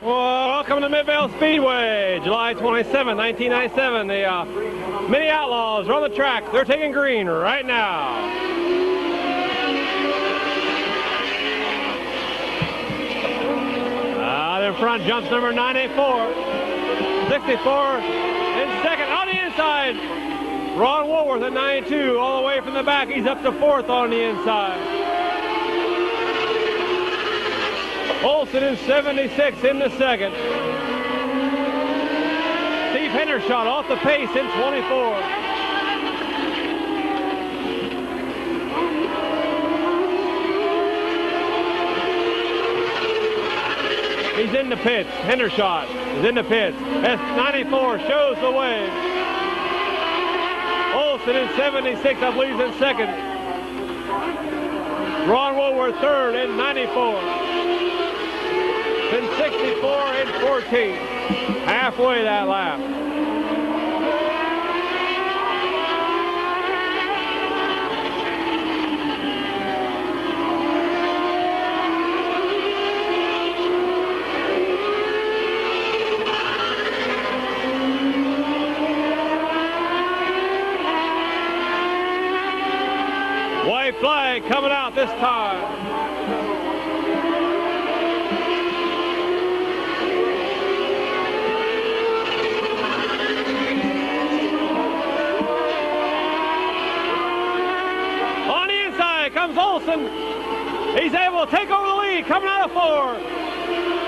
Welcome to Midvale Speedway, July 27, 1997. The Mini Outlaws are on the track. They're taking green right now. Out in front jumps number 984. 64 in second. On the inside, Ron Woolworth at 92. All the way from the back, he's up to fourth on the inside. Olson in 76 in the second. Steve Hendershot off the pace in 24. He's in the pits. Hendershot is in the pits. S94 shows the way. Olson in 76, I believe, is in second. Ron Woolworth third in 94. In 64 and 14. Halfway that lap. White flag coming out this time. Comes Olson. He's able to take over the lead, coming out of four.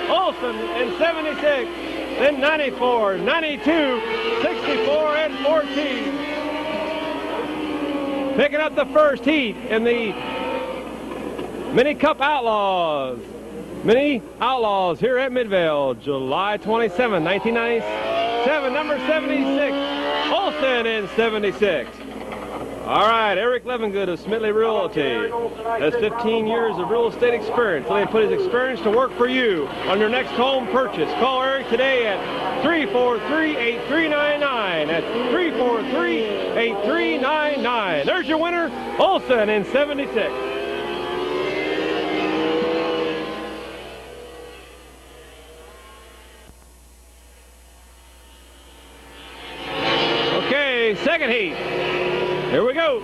Olson in 76, then 94, 92, 64, and 14. Picking up the first heat in the Mini Cup Outlaws. Mini Outlaws here at Midvale, July 27, 1997, number 76. Olson in 76. All right, Eric Levengood of Smithley Realty has 15 years of real estate experience. Let him put his experience to work for you on your next home purchase. Call Eric today at 343-8399. That's 343-8399. There's your winner, Olson in 76. Okay, second heat. Here we go.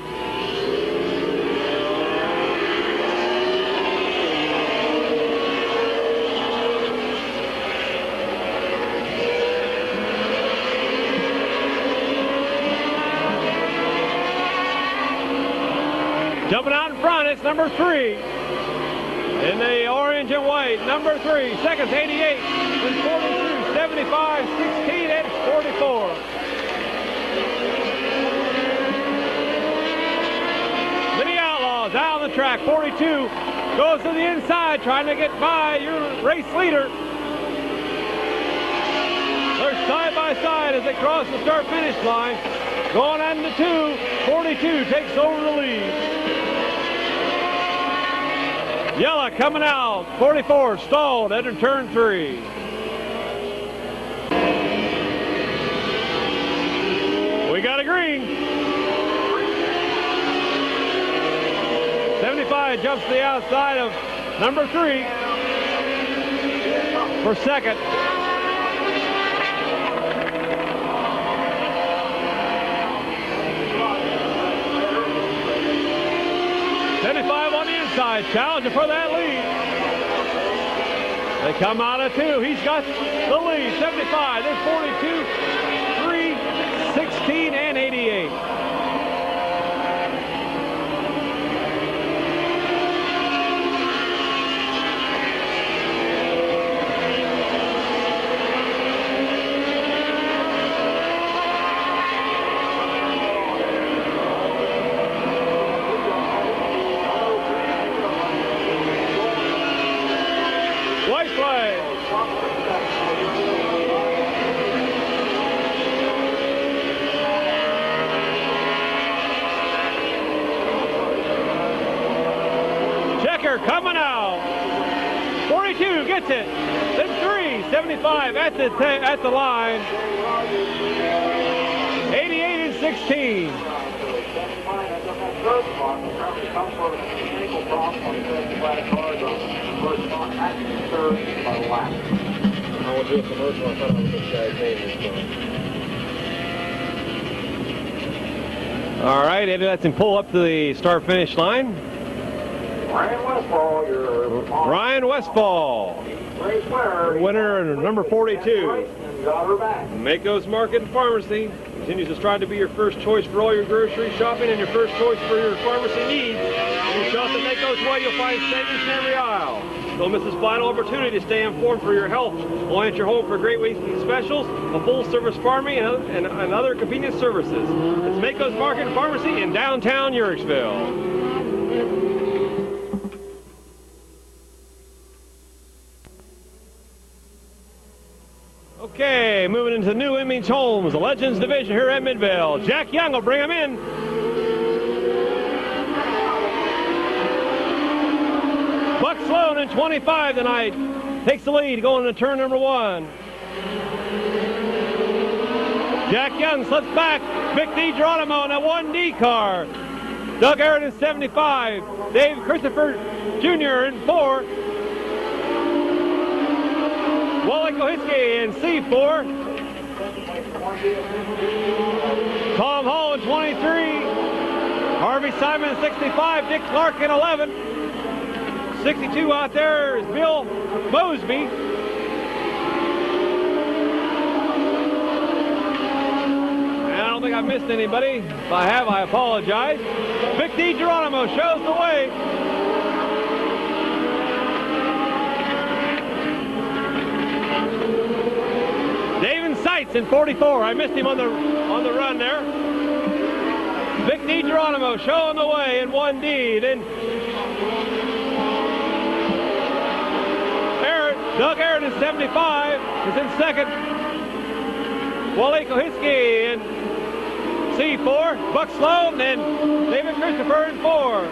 Jumping out in front, it's number 3. In the orange and white, number 3. Seconds, 88, then 42, 75, 16, and 44. Down the track, 42 goes to the inside, trying to get by your race leader. They're side by side as they cross the start-finish line. Going on to 2, 42 takes over the lead. Yella coming out, 44 stalled, enter turn 3. We got a green. 75 jumps to the outside of number 3 for second. On the inside, challenging for that lead. They come out of 2. He's got the lead. 75, then 42, 3, 16, and 88. White flag. Checker coming out. 42 gets it. Then 3, 75 at the line. 88 and 16. I'll do a commercial. I thought I was this guy's name this time. All right, Eddie, let's him pull up to the start-finish line. Ryan Westfall, Ryan Westfall, winner number 42. Mako's Market and Pharmacy continues to strive to be your first choice for all your grocery shopping and your first choice for your pharmacy needs. When you shop at Mako's Way, you'll find savings in every aisle. Don't miss this vital opportunity to stay informed for your health. Orient your home for great weekly specials, a full-service pharmacy, and other convenient services. It's Mako's Market and Pharmacy in downtown Uricksville. Okay, moving into New Image Homes, the Legends Division here at Midvale. Jack Young will bring him in. Buck Sloan in 25 tonight takes the lead going into turn number 1. Jack Young slips back. Vic DiGeronimo in a 1D car. Doug Aaron in 75. Dave Christopher Jr. in 4. Wally Kohiski in C4. Tom Hall in 23. Harvey Simon in 65. Dick Clark in 11. 62 out there is Bill Mosby. And I don't think I've missed anybody. If I have, I apologize. Vic DiGeronimo shows the way. Sights in 44. I missed him on the run there. Vic DiGeronimo showing the way in 1D. Then Doug Aaron in 75 is in second. Wally Kohiski in C4. Buck Sloan and David Christopher in 4.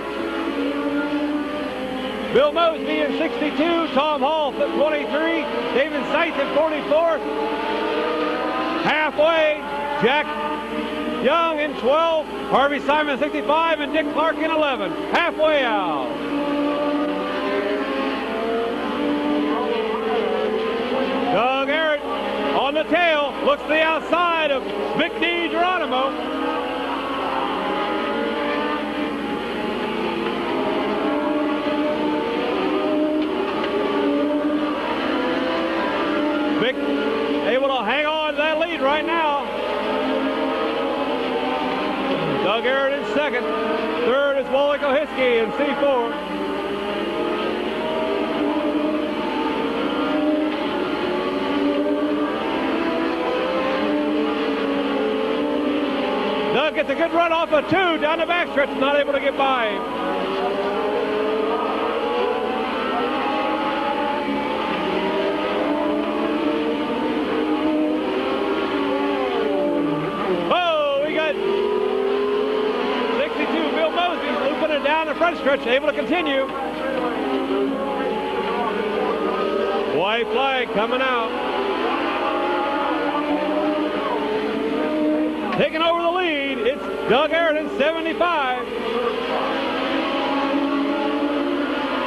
Bill Mosby in 62. Tom Hall at 23. David Seitz in 44. Halfway, Jack Young in 12, Harvey Simon 65, and Dick Clark in 11. Halfway out. Doug Aaron on the tail, looks to the outside of Vic DiGeronimo. Vic able to hang on to that lead right now. Doug Aaron in second. Third is Wally Kohiski in C4. Doug gets a good run off of 2 down the backstretch, not able to get by him. Down the front stretch, able to continue. White flag coming out. Taking over the lead, it's Doug Aaron in 75.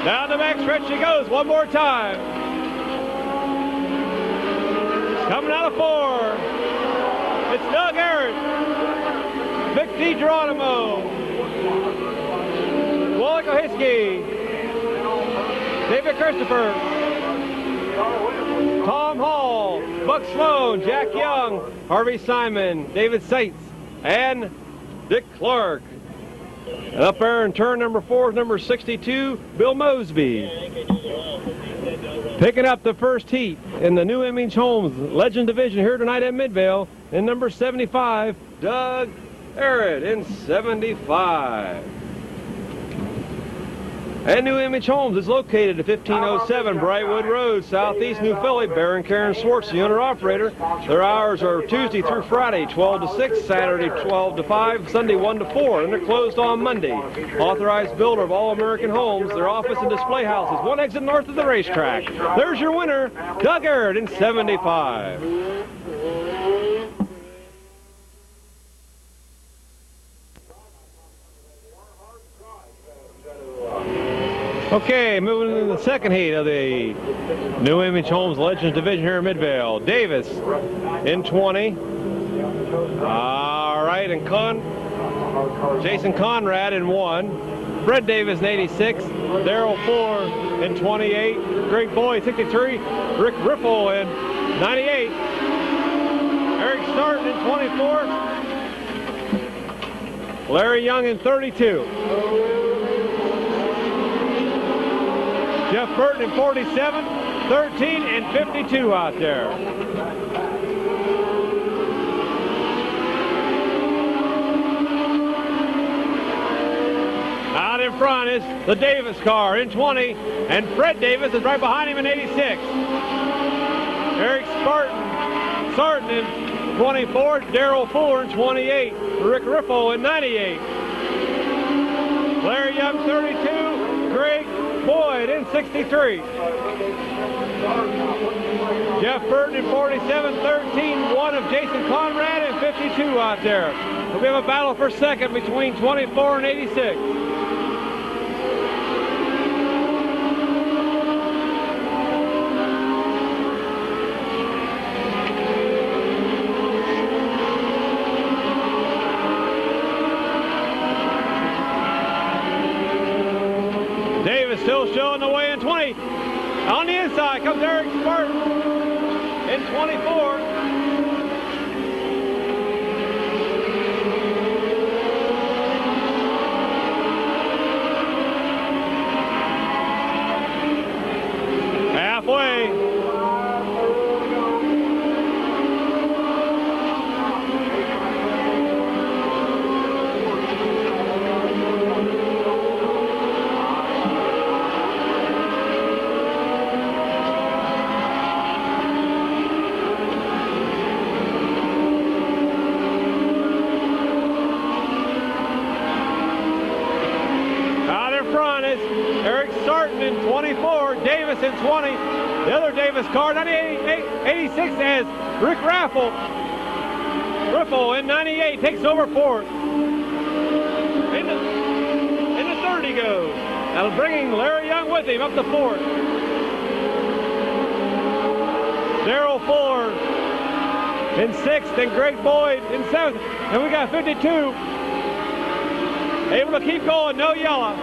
Down the back stretch she goes one more time. Coming out of 4. It's Doug Aaron. Vic DiGeronimo. Wally Kohiski, David Christopher, Tom Hall, Buck Sloan, Jack Young, Harvey Simon, David Seitz, and Dick Clark. And up there in turn number 4 is number 62, Bill Mosby. Picking up the first heat in the New Image Homes Legend Division here tonight at Midvale in number 75, Doug Aaron in 75. And New Image Homes is located at 1507 Brightwood Road, Southeast New Philly. Baron Karen Swartz, the owner-operator. Their hours are Tuesday through Friday, 12 to 6, Saturday 12 to 5, Sunday 1 to 4, and they're closed on Monday. Authorized builder of all American homes. Their office and display houses, one exit north of the racetrack. There's your winner, Doug Aaron in 75. Okay, moving into the second heat of the New Image Homes Legends Division here in Midvale. Davis in 20. All right, and Jason Conrad in 1. Fred Davis in 86. Darrell 4 in 28. Greg Boyd 63. Rick Riffle in 98. Eric Starton in 24. Larry Young in 32. Jeff Burton in 47, 13, and 52 out there. Out in front is the Davis car in 20, and Fred Davis is right behind him in 86. Eric Sarton in 24, Darrell Fuller in 28, Rick Riffle in 98. Larry Young 32, Greg Boyd in 63. Jeff Burton in 47, 13, 1 of Jason Conrad and 52 out there. We have a battle for second between 24 and 86. Still showing the way in 20. On the inside comes Eric Spartan in 24. Halfway. Eric Sarton in 24, Davis in 20. The other Davis car, 86 as Rick Riffle in 98 takes over fourth. Into third he goes. Now bringing Larry Young with him up to fourth. Darrell Fuller in sixth and Greg Boyd in seventh. And we got 52. Able to keep going, no yellow.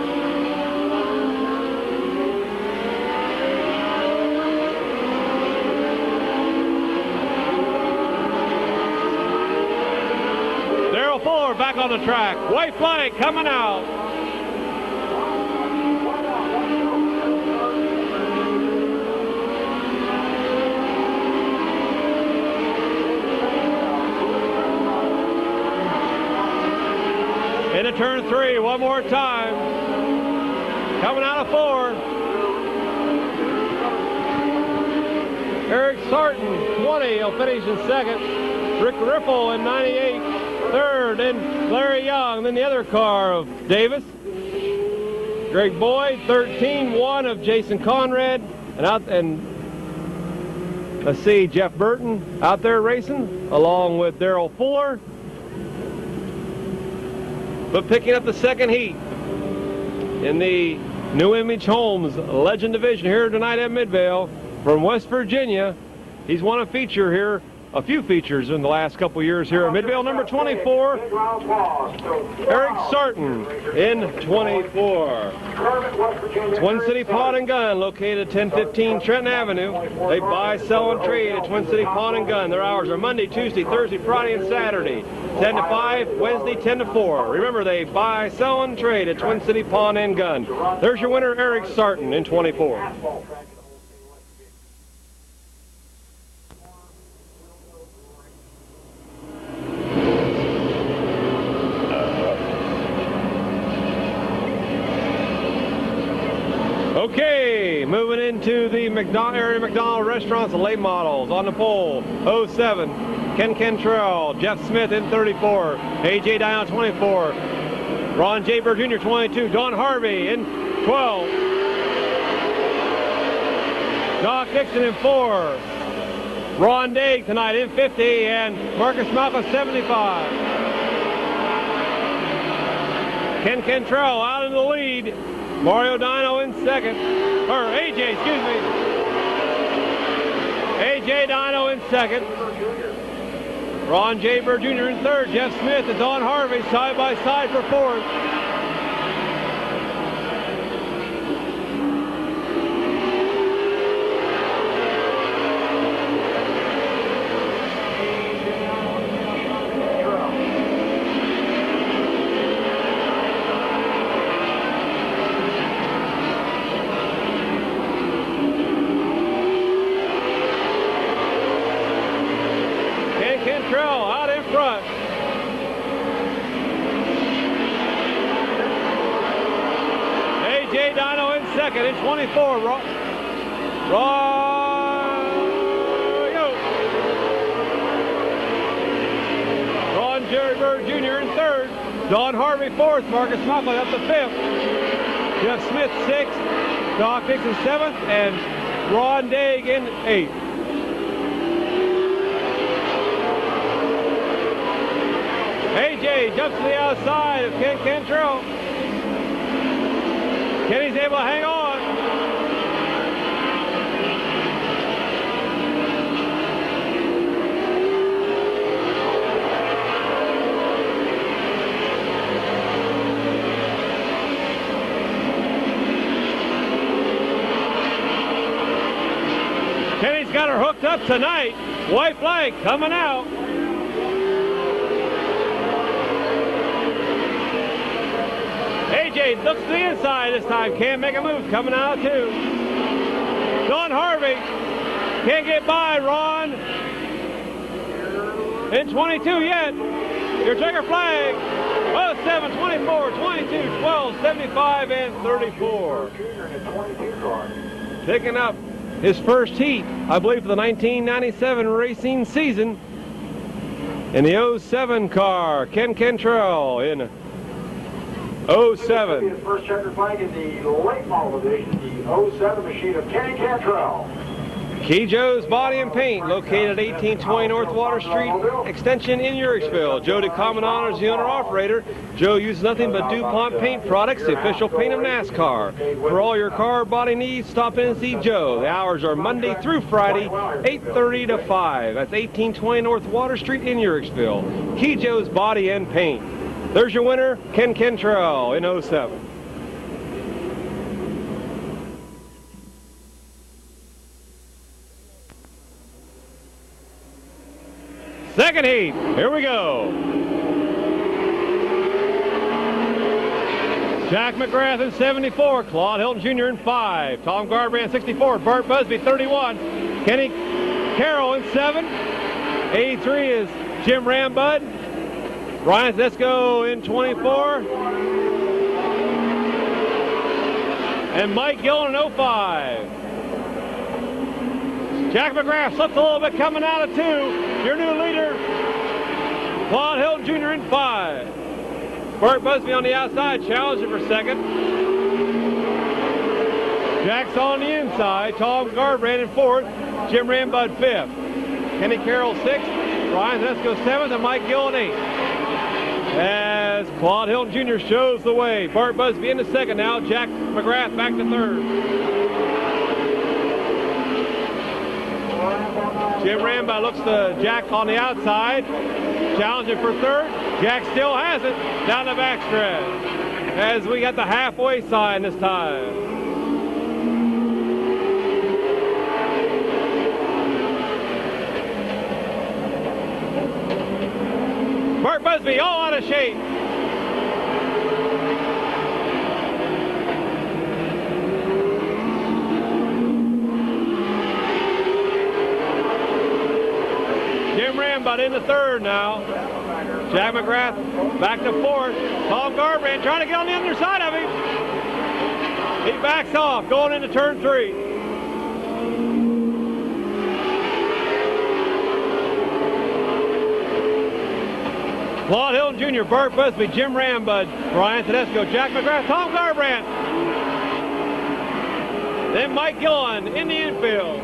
Fuller back on the track. White flag coming out. Into turn 3 one more time. Coming out of 4. Eric Sarton, 20, will finish in second. Rick Riffle in 98. Third, and Larry Young. Then the other car of Davis. Greg Boyd, 13, 1 of Jason Conrad. And let's see, Jeff Burton out there racing, along with Darrell Fuller. But picking up the second heat in the New Image Homes Legend Division here tonight at Midvale from West Virginia. He's won a feature here. A few features in the last couple years here at Midvale. Number 24, Eric Sarton in 24. Twin City Pawn and Gun, located at 1015 Trenton Avenue. They buy, sell, and trade at Twin City Pawn and Gun. Their hours are Monday, Tuesday, Thursday, Friday, and Saturday. 10 to 5, Wednesday, 10 to 4. Remember, they buy, sell, and trade at Twin City Pawn and Gun. There's your winner, Eric Sarton in 24. Okay, moving into the area McDonald restaurants, the late models on the pole. 07, Ken Cantrell, Jeff Smith in 34, AJ Dion 24, Ron J. Burr Jr. 22, Don Harvey in 12, Doc Dixon in 4, Ron Daig tonight in 50, and Marcus Malcolm 75. Ken Cantrell out in the lead. Mario Dino in second. Or AJ, excuse me. AJ Dino in second. Ron J. Burr Jr. in third. Jeff Smith and Don Harvey side by side for fourth. Cantrell out in front. AJ Dino in second in 24. Ron Jerry Bird Jr. in third. Don Harvey fourth. Marcus Muffley up to fifth. Jeff Smith sixth. Doc Dixon seventh. And Ron Daig in eighth. AJ jumps to the outside of Ken Cantrell. Kenny's able to hang on. Kenny's got her hooked up tonight. White flag coming out. AJ looks to the inside this time. Can't make a move. Coming out too. Don Harvey can't get by Ron in 22 yet. Your checker flag. 07, 24, 22, 12, 75, and 34. Picking up his first heat, I believe, for the 1997 racing season in the 07 car. Ken Cantrell in 07. His first checker flag in the late model division, the 07 machine of Kenny Cantrell. Key Joe's Body and Paint, located at 1820 North Water Street Extension in Uricksville. Joe DeCominano is the owner-operator. Joe uses nothing but DuPont paint products, the official paint of NASCAR. For all your car body needs, stop in and see Joe. The hours are Monday through Friday, 8:30 to 5. That's 1820 North Water Street in Uricksville. Key Joe's Body and Paint. There's your winner, Ken Cantrell in 07. Second heat, here we go. Jack McGrath in 74, Claude Hilton Jr. in 5, Tom Garbrandt 64, Burt Busby 31, Kenny Carroll in 7, 83 is Jim Rambud, Ryan Zesco in 24, and Mike Gillen in 05. Jack McGrath slips a little bit coming out of 2. Your new leader, Claude Hilton Jr. in 5. Burt Busby on the outside, challenging for second. Jack's on the inside. Tom Garbrandt in 4th. Jim Rambud 5th. Kenny Carroll 6th. Ryan Zesco 7th, and Mike Gillen 8th. As Claude Hilton Jr. shows the way. Burt Busby into 2nd now. Jack McGrath back to 3rd. Jim Rambud looks to Jack on the outside, challenging for 3rd. Jack still has it down the backstretch as we got the halfway sign this time. Burt Busby all out of shape. Jim Rambud in the 3rd now. Jack McGrath back to 4th. Tom Garbrandt trying to get on the underside of him. He backs off going into turn 3. Claude Hilton Jr., Burt Busby, Jim Rambud, Brian Tedesco, Jack McGrath, Tom Garbrandt. Then Mike Gillen in the infield.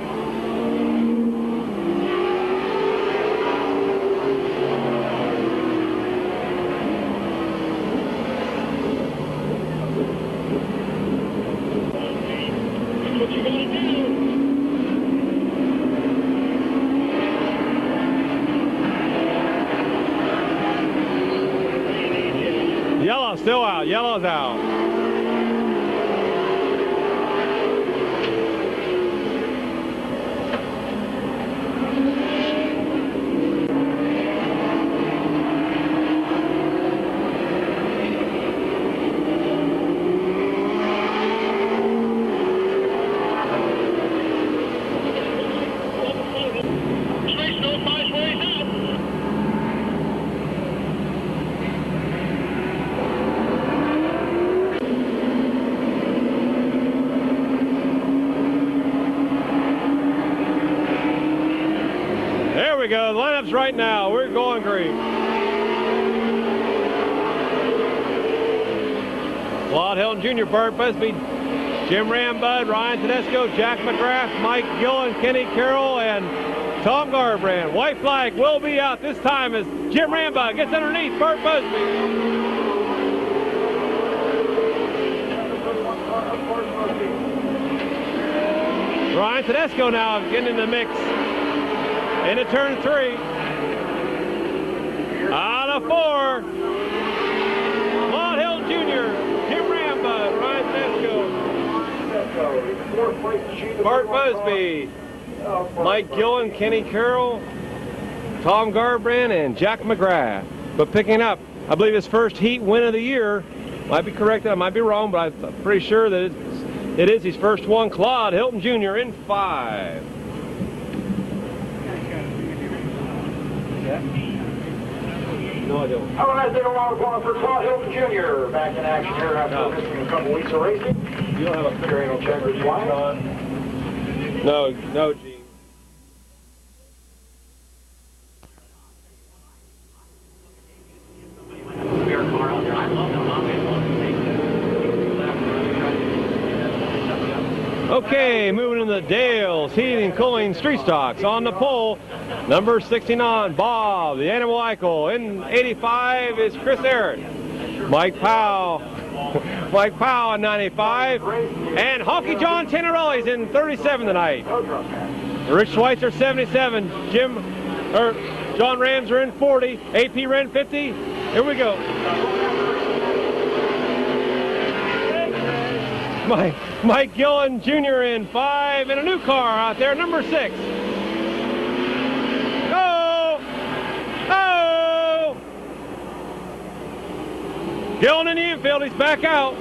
still out. Yellow's out. There we go. The lineup's right now. We're going green. Claude Hilton Jr., Bert Busby, Jim Rambud, Ryan Tedesco, Jack McGrath, Mike Gillen, Kenny Carroll, and Tom Garbrand. White flag will be out this time as Jim Rambud gets underneath Bert Busby. Ryan Tedesco now getting in the mix. Into turn 3. Out of 4. Claude Hill Jr., Jim Rambud, Ryan Tedesco, Bart Busby, Mike Gillen, Kenny Carroll, Tom Garbrand, and Jack McGrath. But picking up, I believe his first heat win of the year. Might be corrected, I might be wrong, but I'm pretty sure that it is his first one. Claude Hilton Jr. in 5. No, I don't. How about that long one for Claude Hilton Jr. Back in action here after missing a couple weeks of racing. You don't have a figure anal checkers flag. No, Gene. Okay, moving into the Dale's Heating and Cooling Street Stocks. On the pole, number 69, Bob, the Animal Eichel. In 85 is Chris Aaron. Mike Powell in 95. And Honky John Tenerelli's in 37 tonight. Rich Schweitzer, 77. John Ramser in 40. AP Wren, 50. Here we go. Mike Gillen Jr. in 5, and a new car out there, number 6. Go! Go! Gillen in the infield, he's back out.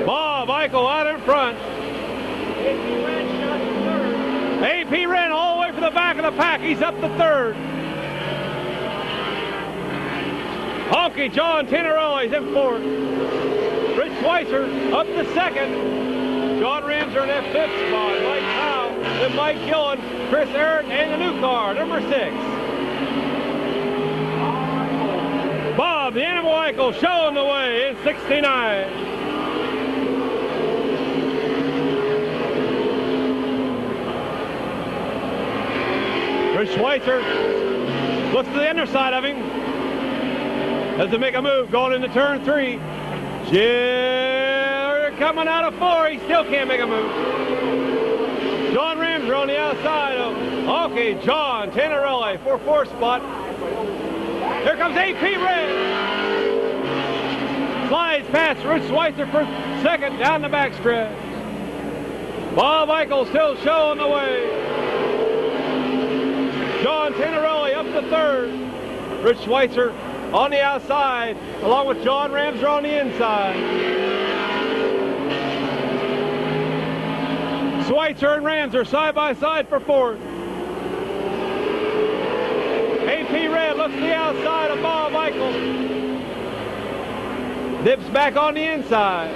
Bob Eichel out in front. AP Wren all the way from the back of the pack, he's up to 3rd. Honky John Tenerelli's in 4th. Rich Schweitzer up to 2nd. John Ramser in that 5th spot. Mike Powell, then Mike Gillen, Chris Aaron, and the new car, number 6. Bob, the Animal Eichel, showing the way in 69. Rich Schweitzer looks to the underside of him. Doesn't make a move going into turn 3. Jim coming out of 4. He still can't make a move. John Ramser on the outside of okay, John Tenerelli for 4th spot. Here comes AP Wren. Slides past Rich Schweitzer for 2nd down the backstretch. Bob Eichel still showing the way. John Tenerelli up to 3rd. Rich Schweitzer on the outside, along with John Ramser on the inside. Schweitzer and Ramser side by side for 4th. AP Red looks to the outside of Bob Eichel. Dips back on the inside.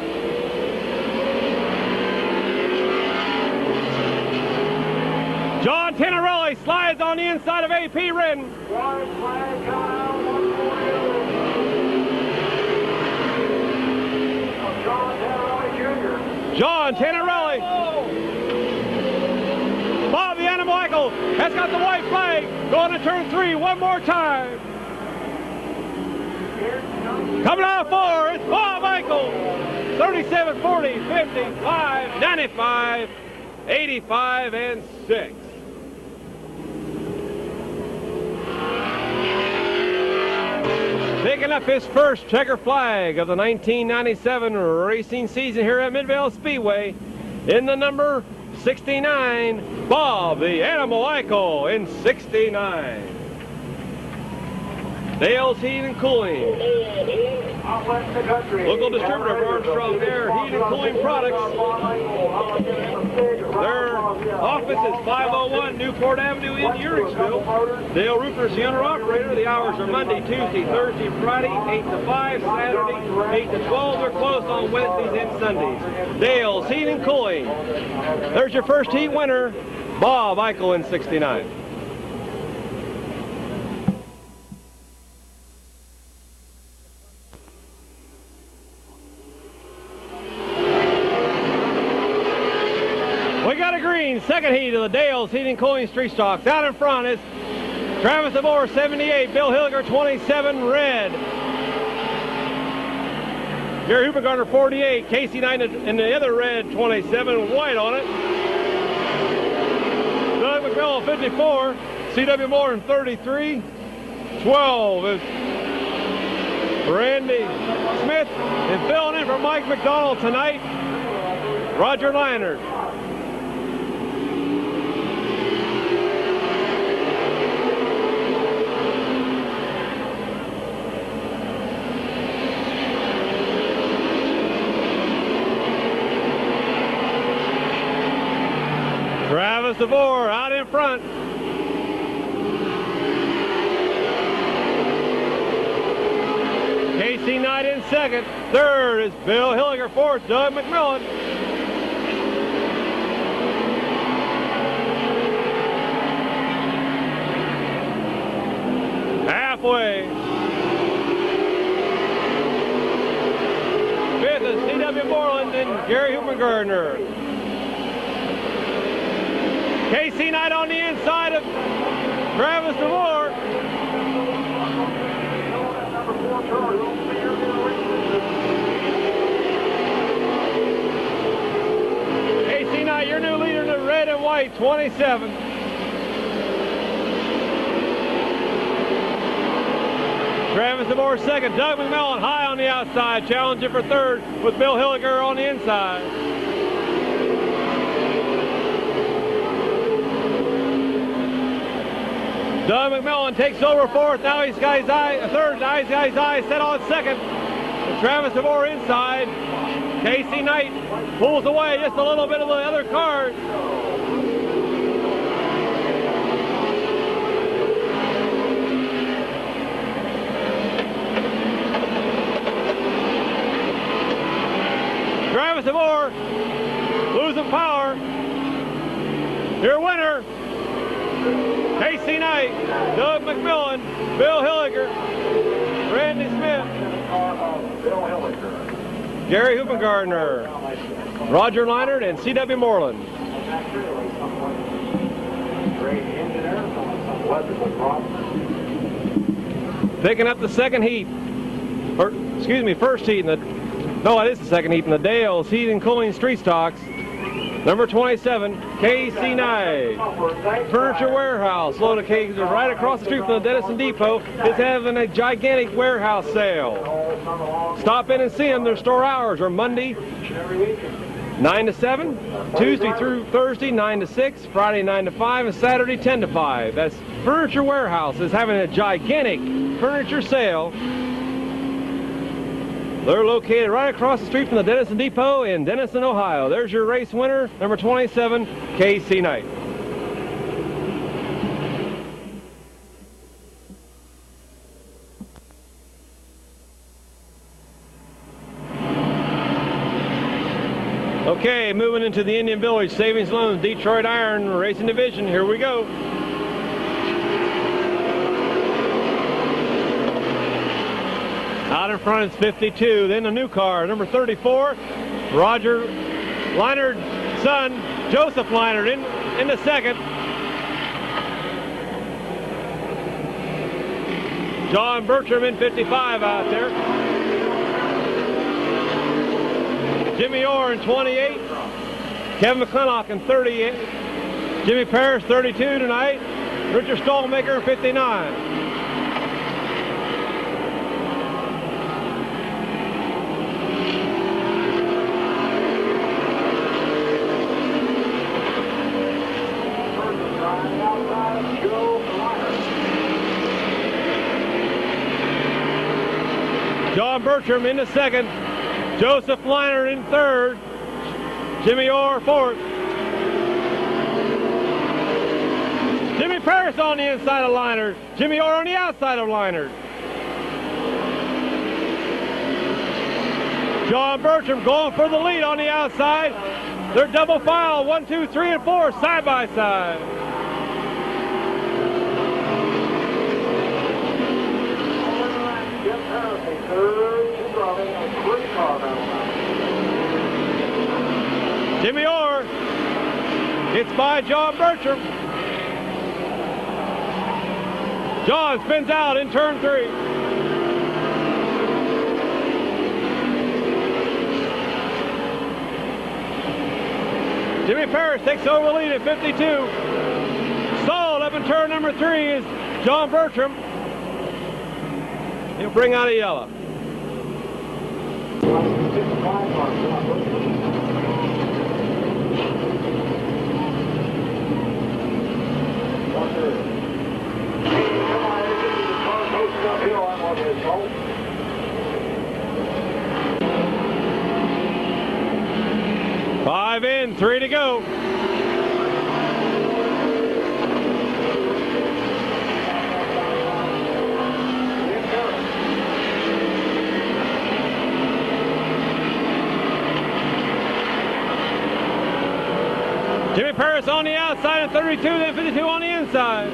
John Tenerelli slides on the inside of AP Red. John Tenerelli. Bob the Animal Eichel has got the white flag. Going to turn 3 one more time. Coming out of 4, it's Bob Eichel. 37, 40, 55, 95, 85, and 6. Taking up his first checker flag of the 1997 racing season here at Midvale Speedway in the number 69, Bob the Animal Eichel in 69. Dale's Heating and Cooling. Local distributor of Armstrong Air Heating and Cooling Products. Their office is 501 Newport Avenue in Uricksville. Dale Ruper's the owner-operator. The hours are Monday, Tuesday, Thursday, Friday, 8 to 5, Saturday, 8 to 12. They're closed on Wednesdays and Sundays. Dale's Heating and Cooling. There's your first heat winner, Bob Eichel in 69. We got a green, second heat of the Dale's Heating and Cooling Street Stocks. Out in front is Travis DeVore, 78, Bill Hilliger, 27, red. Gary Hubergarner, 48, Casey Knight in the other red, 27, white on it. Doug McMillan, 54, C.W. Moore in 33, 12 is Randy Smith, and filling in for Mike McDonald tonight, Roger Leinert. Travis DeVore out in front. Casey Knight in second. Third is Bill Hilliger. Fourth, Doug McMillan. Halfway. Fifth is C.W. Moreland and Gary Hubergarner. Casey Knight on the inside of Travis DeVore. Casey Knight, your new leader in the red and white, 27. Travis DeVore second. Doug McMillan high on the outside, challenging for third with Bill Hilliger on the inside. Doug McMillan takes over fourth. Now he's got his eye, third. Now he's got his eye set on second. And Travis DeVore inside. Casey Knight pulls away just a little bit of the other cars. Travis DeVore losing power. Your winner, Casey Knight, Doug McMillan, Bill Hilliger, Randy Smith, Gary Hubergarner, Roger Leinert, and C.W. Moreland. Picking up the second heat, or excuse me, first heat in the, no, it is the second heat in the Dale's Heating and Cooling Street Stocks. Number 27, Casey Knight. Furniture Warehouse, located right across the street from the Denison Depot, is having a gigantic warehouse sale. Stop in and see them. Their store hours are Monday 9 to 7, Tuesday through Thursday 9 to 6, Friday 9 to 5, and Saturday 10 to 5. That's Furniture Warehouse is having a gigantic furniture sale. They're located right across the street from the Denison Depot in Denison, Ohio. There's your race winner, number 27, Casey Knight. Okay, moving into the Indian Village Savings Loans Detroit Iron Racing Division. Here we go. Out in front is 52, then a new car, number 34, Roger Leinert's son, Joseph Leinert in the second. John Bertram in 55 out there. Jimmy Orr in 28, Kevin McClintock in 38, Jimmy Parrish 32 tonight, Richard Stallmaker in 59. John Bertram into second. Joseph Liner in third. Jimmy Orr fourth. Jimmy Paris on the inside of Liner. Jimmy Orr on the outside of Liner. John Bertram going for the lead on the outside. They're double file, 1, 2, 3, and 4, side by side. Jimmy Orr gets by John Bertram. John spins out in turn 3. Jimmy Paris takes over the lead at 52. Stalled up in turn number 3 is John Bertram. He'll bring out a yellow. Five in, 3 to go. Jimmy Paris on the outside at 32, then 52 on the inside.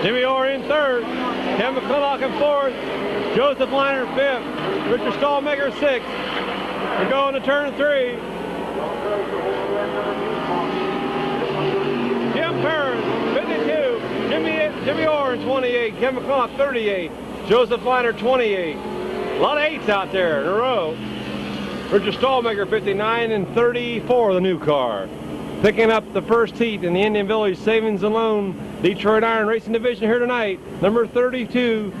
Jimmy Orr in third, Kevin McCulloch in fourth, Joseph Liner fifth, Richard Stallmaker sixth. We're going to turn 3. Jim Paris, 52, Jimmy Orr in 28, Kevin McCulloch 38, Joseph Liner 28. A lot of 8s out there in a row. Richard Stallmaker 59 and 34, the new car. Picking up the first heat in the Indian Village Savings and Loan Detroit Iron Racing Division here tonight. Number 32,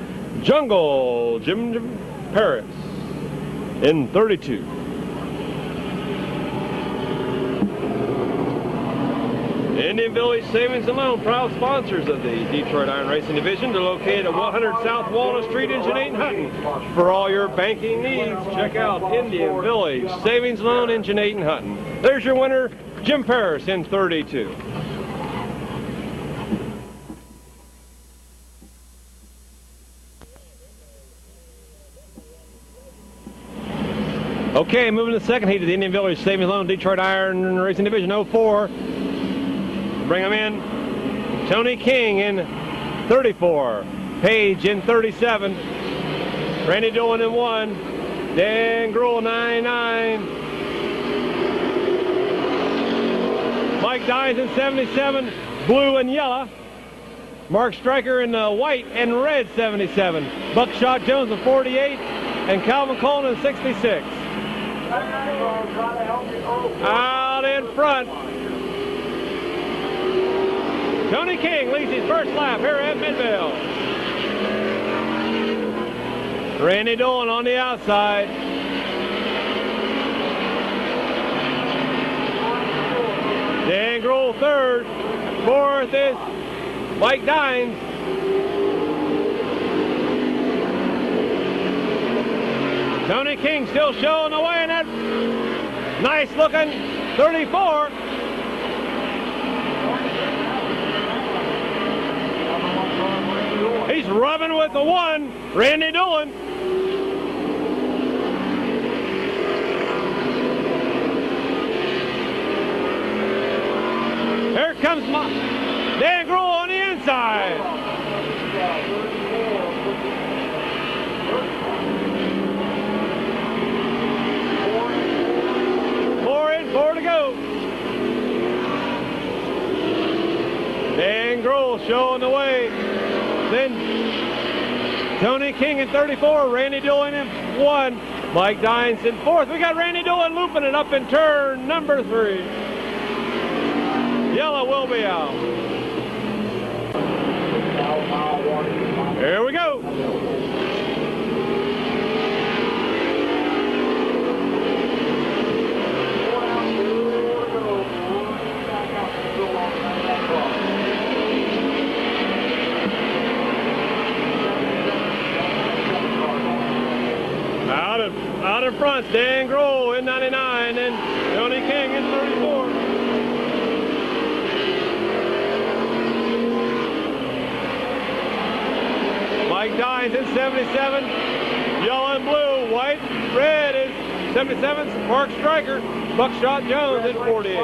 Jungle Jim Paris in 32. Indian Village Savings and Loan, proud sponsors of the Detroit Iron Racing Division. They're located at 100 South Walnut Street in Janine Hutton. For all your banking needs, check out Indian Village Savings and Loan in Janine Hutton. There's your winner, Jim Paris in 32. Okay, moving to the second heat of the Indian Village Savings and Loan Detroit Iron Racing Division 04. Bring them in. Tony King in 34. Page in 37. Randy Dolan in 1. Dan Gruhl 99. Mike Dines in 77. Blue and yellow. Mark Stryker in white and red 77. Buckshot Jones in 48. And Calvin Coleman in 66. Out in front. Tony King leads his first lap here at Midvale. Randy Dolan on the outside. Dan Gruhl third. Fourth is Mike Dines. Tony King still showing the way in that nice looking 34. He's rubbing with the 1, Randy Dolan. Here comes Dan Gruhl on the inside. Four to go. Dan Gruhl showing the way. Then Tony King in 34, Randy Dolan in 1, Mike Dines in 4th. We got Randy Dolan looping it up in turn number 3. Yellow will be out. Here we go. Out in front, Dan Grohl in 99 and Tony King in 34. Mike Dines in 77. Yellow and blue, white, red is 77. Mark Stryker. Buckshot Jones in 48.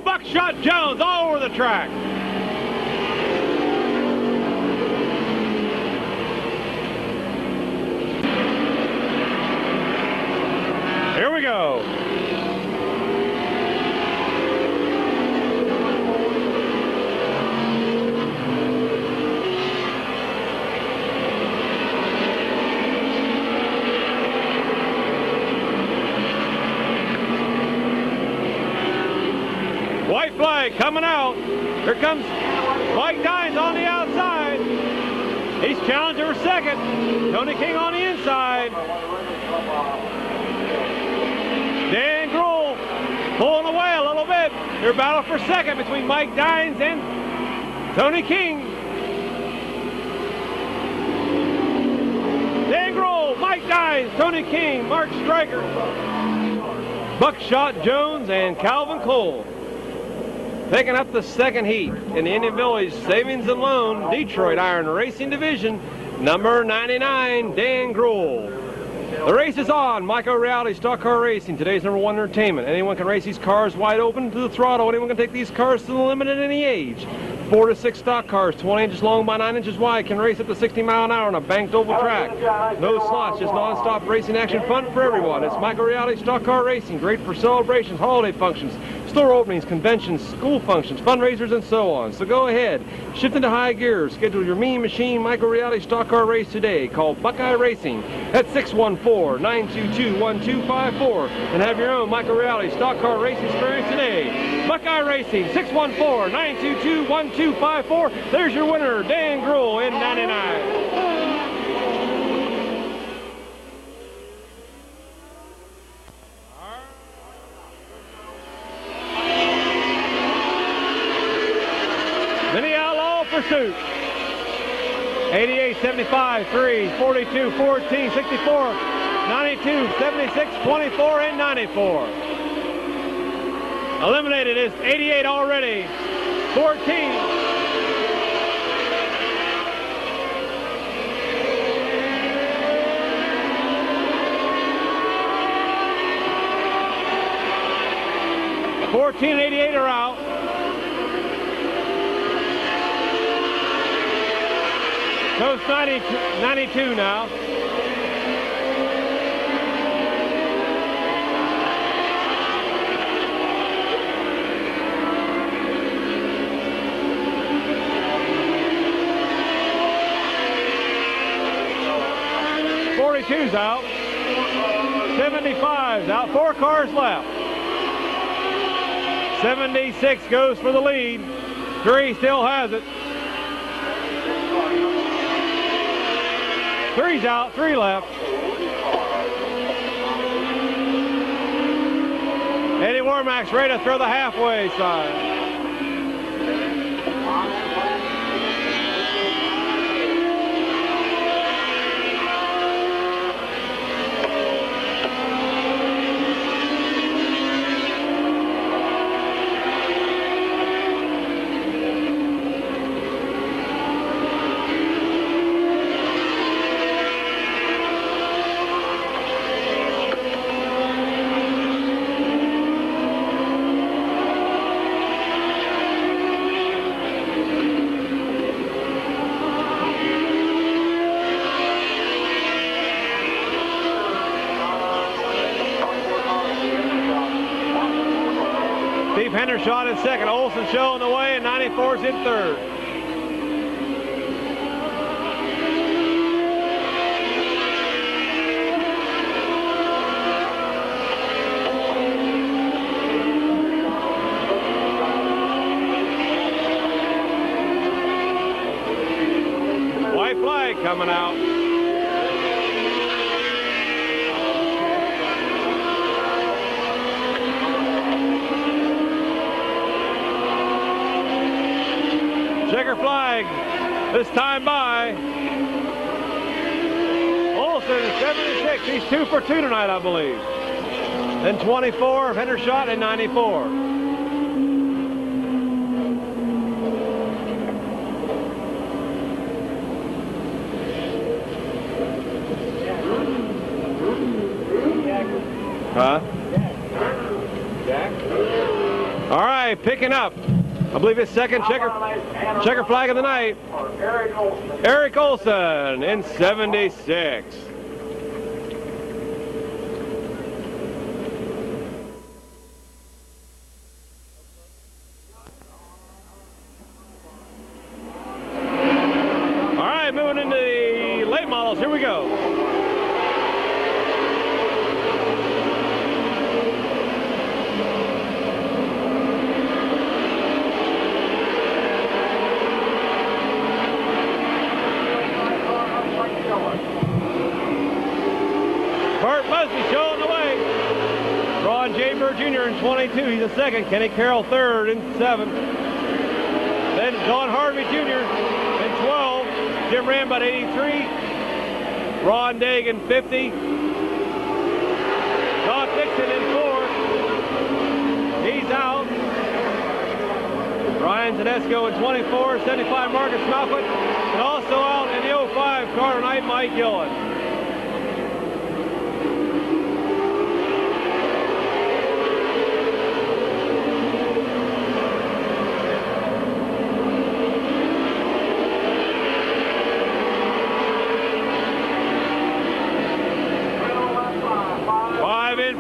Buckshot Jones all over the track. Here we go. White flag coming out. Here comes Mike Dines on the outside. He's challenging for second. Tony King on the inside. Dan Grohl pulling away a little bit. Their battle for second between Mike Dines and Tony King. Dan Grohl, Mike Dines, Tony King, Mark Stryker, Buckshot Jones, and Calvin Cole. Taking up the second heat in the Indian Village Savings and Loan Detroit Iron Racing Division, number 99, Dan Grohl. The race is on. Micro Reality Stock Car Racing, today's number one entertainment. Anyone can race these cars wide open to the throttle. Anyone can take these cars to the limit at any age. 4 to 6 stock cars, 20 inches long by 9 inches wide, can race up to 60 miles an hour on a banked oval track. No slots, just non-stop racing action, fun for everyone. It's Micro Reality Stock Car Racing, great for celebrations, holiday functions, store openings, conventions, school functions, fundraisers, and so on. So go ahead, shift into high gear, schedule your Mean Machine Micro Reality Stock Car race today. Call Buckeye Racing at 614-922-1254 and have your own Micro Reality Stock Car racing experience today. Buckeye Racing, 614-922-1254. There's your winner, Dan Grohl in 99. Mini Outlaw Pursuit. 88, 75, 3, 42, 14, 64, 92, 76, 24, and 94. Eliminated is 88 already. 14. And 88 are out. Coast 92 now. Two's out. 75's out. 4 cars left. 76 goes for the lead. 3 still has it. 3's out. 3 left. Eddie Warmack's ready to throw the halfway side. Hendershot in second, Olson showing the way, and 94's in third. White flag coming out. Checker flag. This time by Olson, 76. He's 2 for 2 tonight, I believe. And 24 of Hendershot and 94. Huh? Jack. All right, picking up. I believe his second checker flag of the night. Eric Olson. Eric Olson in 76. All right, moving into the late models. Here we go. Showing the way. Ron J. Burr Jr. in 22. He's a second. Kenny Carroll third in 7. Then Don Harvey Jr. in 12. Jim Rambut 83. Ron Daig in 50. Don Dixon in 4. He's out. Ryan Tedesco in 24. 75 Marcus Malfoot. And also out in the 05 car tonight, Mike Gillen.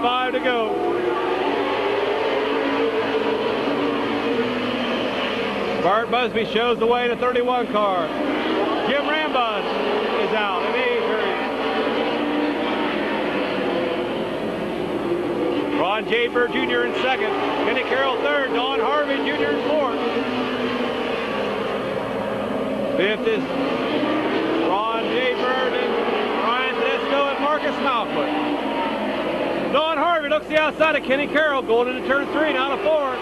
Five to go. Bart Busby shows the way in a 31 car. Jim Rambut is out in 83. Ron J. Burr Jr. in second. Kenny Carroll third. Don Harvey Jr. in fourth. Fifth is Ron J. Burr and Ryan Tedesco and Marcus Malfoot. Don Harvey looks the outside of Kenny Carroll going into turn 3, now to 4.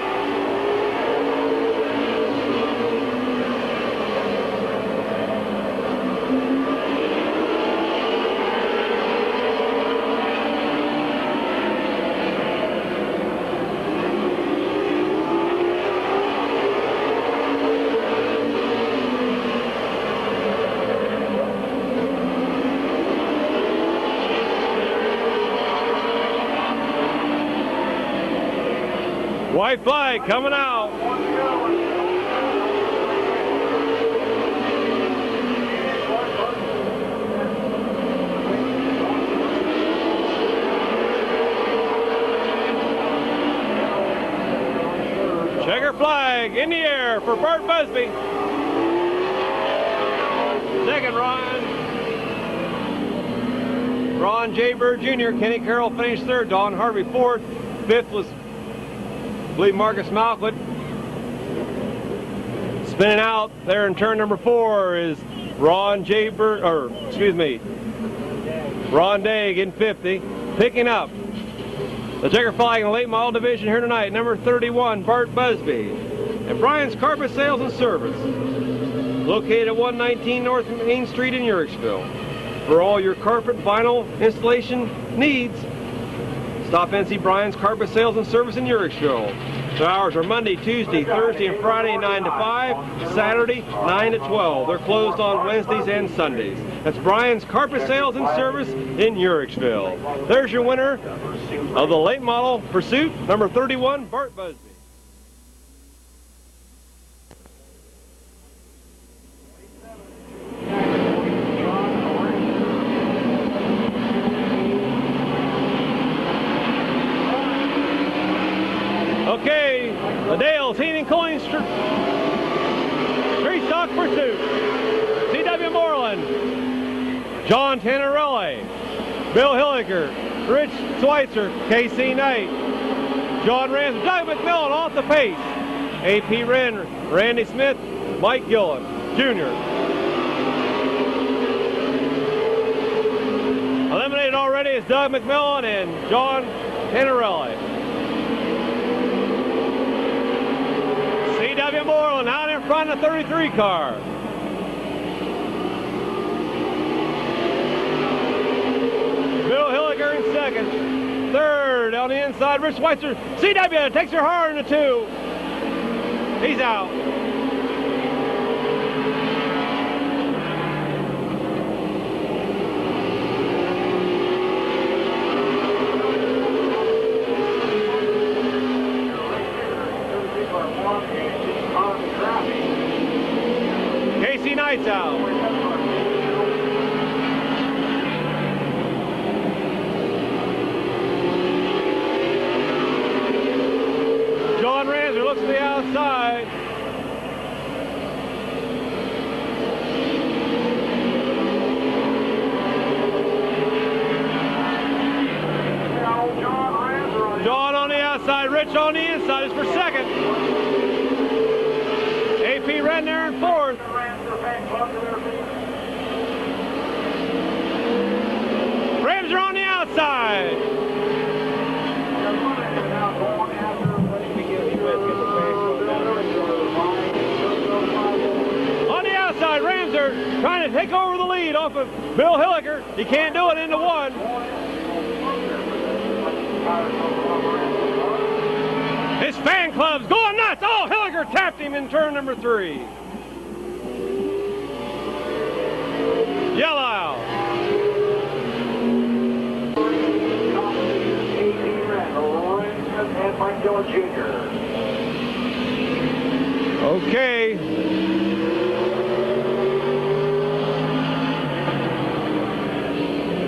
White flag coming out. Checker flag in the air for Bart Busby. Second, Ron J. Burr Jr. Kenny Carroll finished third. Don Harvey fourth. Fifth was, I believe, Marcus Malfoot. Spinning out there in turn number 4 is Ron Daig in 50. Picking up the checker flag in the late model division here tonight, number 31, Bart Busby. And Brian's Carpet Sales and Service, located at 119 North Main Street in Uricksville. For all your carpet vinyl installation needs, stop and see Brian's Carpet Sales and Service in Uricksville. The hours are Monday, Tuesday, Thursday, and Friday 9 to 5, Saturday 9 to 12. They're closed on Wednesdays and Sundays. That's Brian's Carpet Sales and Service in Uricksville. There's your winner of the late model Pursuit, number 31, Bart Busby. Okay, the Dale's Heating and Cooling Street Stock Pursuit. C.W. Moreland, John Tannerelli, Bill Hilliker, Rich Schweitzer, K.C. Knight, John Ransom, Doug McMillan off the pace, A.P. Wren, Randy Smith, Mike Gillen, Jr. Eliminated already is Doug McMillan and John Tannerelli. C.W. Moreland out in front of the 33 car. Bill Hilliger in second. Third on the inside, Rich Schweitzer. CW takes her hard in the 2. He's out. Casey Knight's out. John Ranser looks to the outside. John on the outside, Rich on the inside is for second. AP Red there in fourth. Ramser on the outside. On the outside, Ramser trying to take over the lead off of Bill Hilliger. He can't do it into 1. His fan club's going nuts. Oh, Hilliger tapped him in turn number 3. Yellow out. Okay.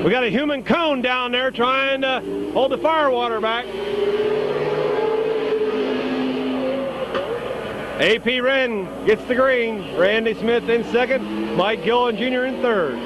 We got a human cone down there trying to hold the firewater back. AP Wren gets the green. Randy Smith in second. Mike Gillen Jr. in third.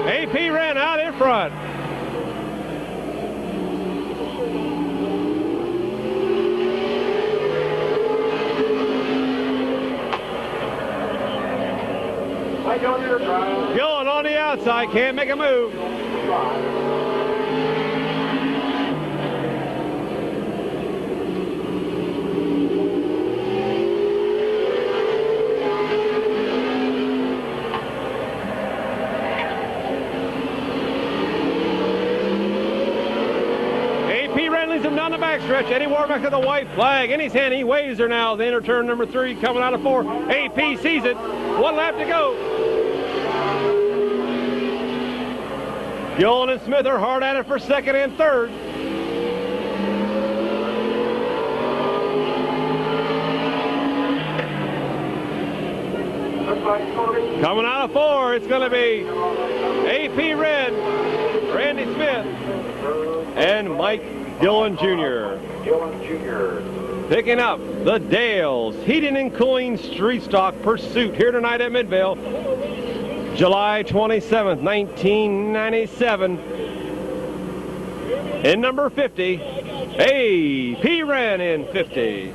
AP Wren out in front. Gillen on the outside, can't make a move. AP Red leads him down the backstretch. Eddie Warbeck with the white flag in his hand. He waves her now. The inner turn number 3 coming out of 4. AP sees it. 1 lap to go. Gillen and Smith are hard at it for second and third. Coming out of 4, it's going to be AP Red, Randy Smith, and Mike Gillen Jr. Picking up the Dales Heating and Cooling Street Stock Pursuit here tonight at Midvale. July 27th, 1997. In number 50, AP Wren in 50.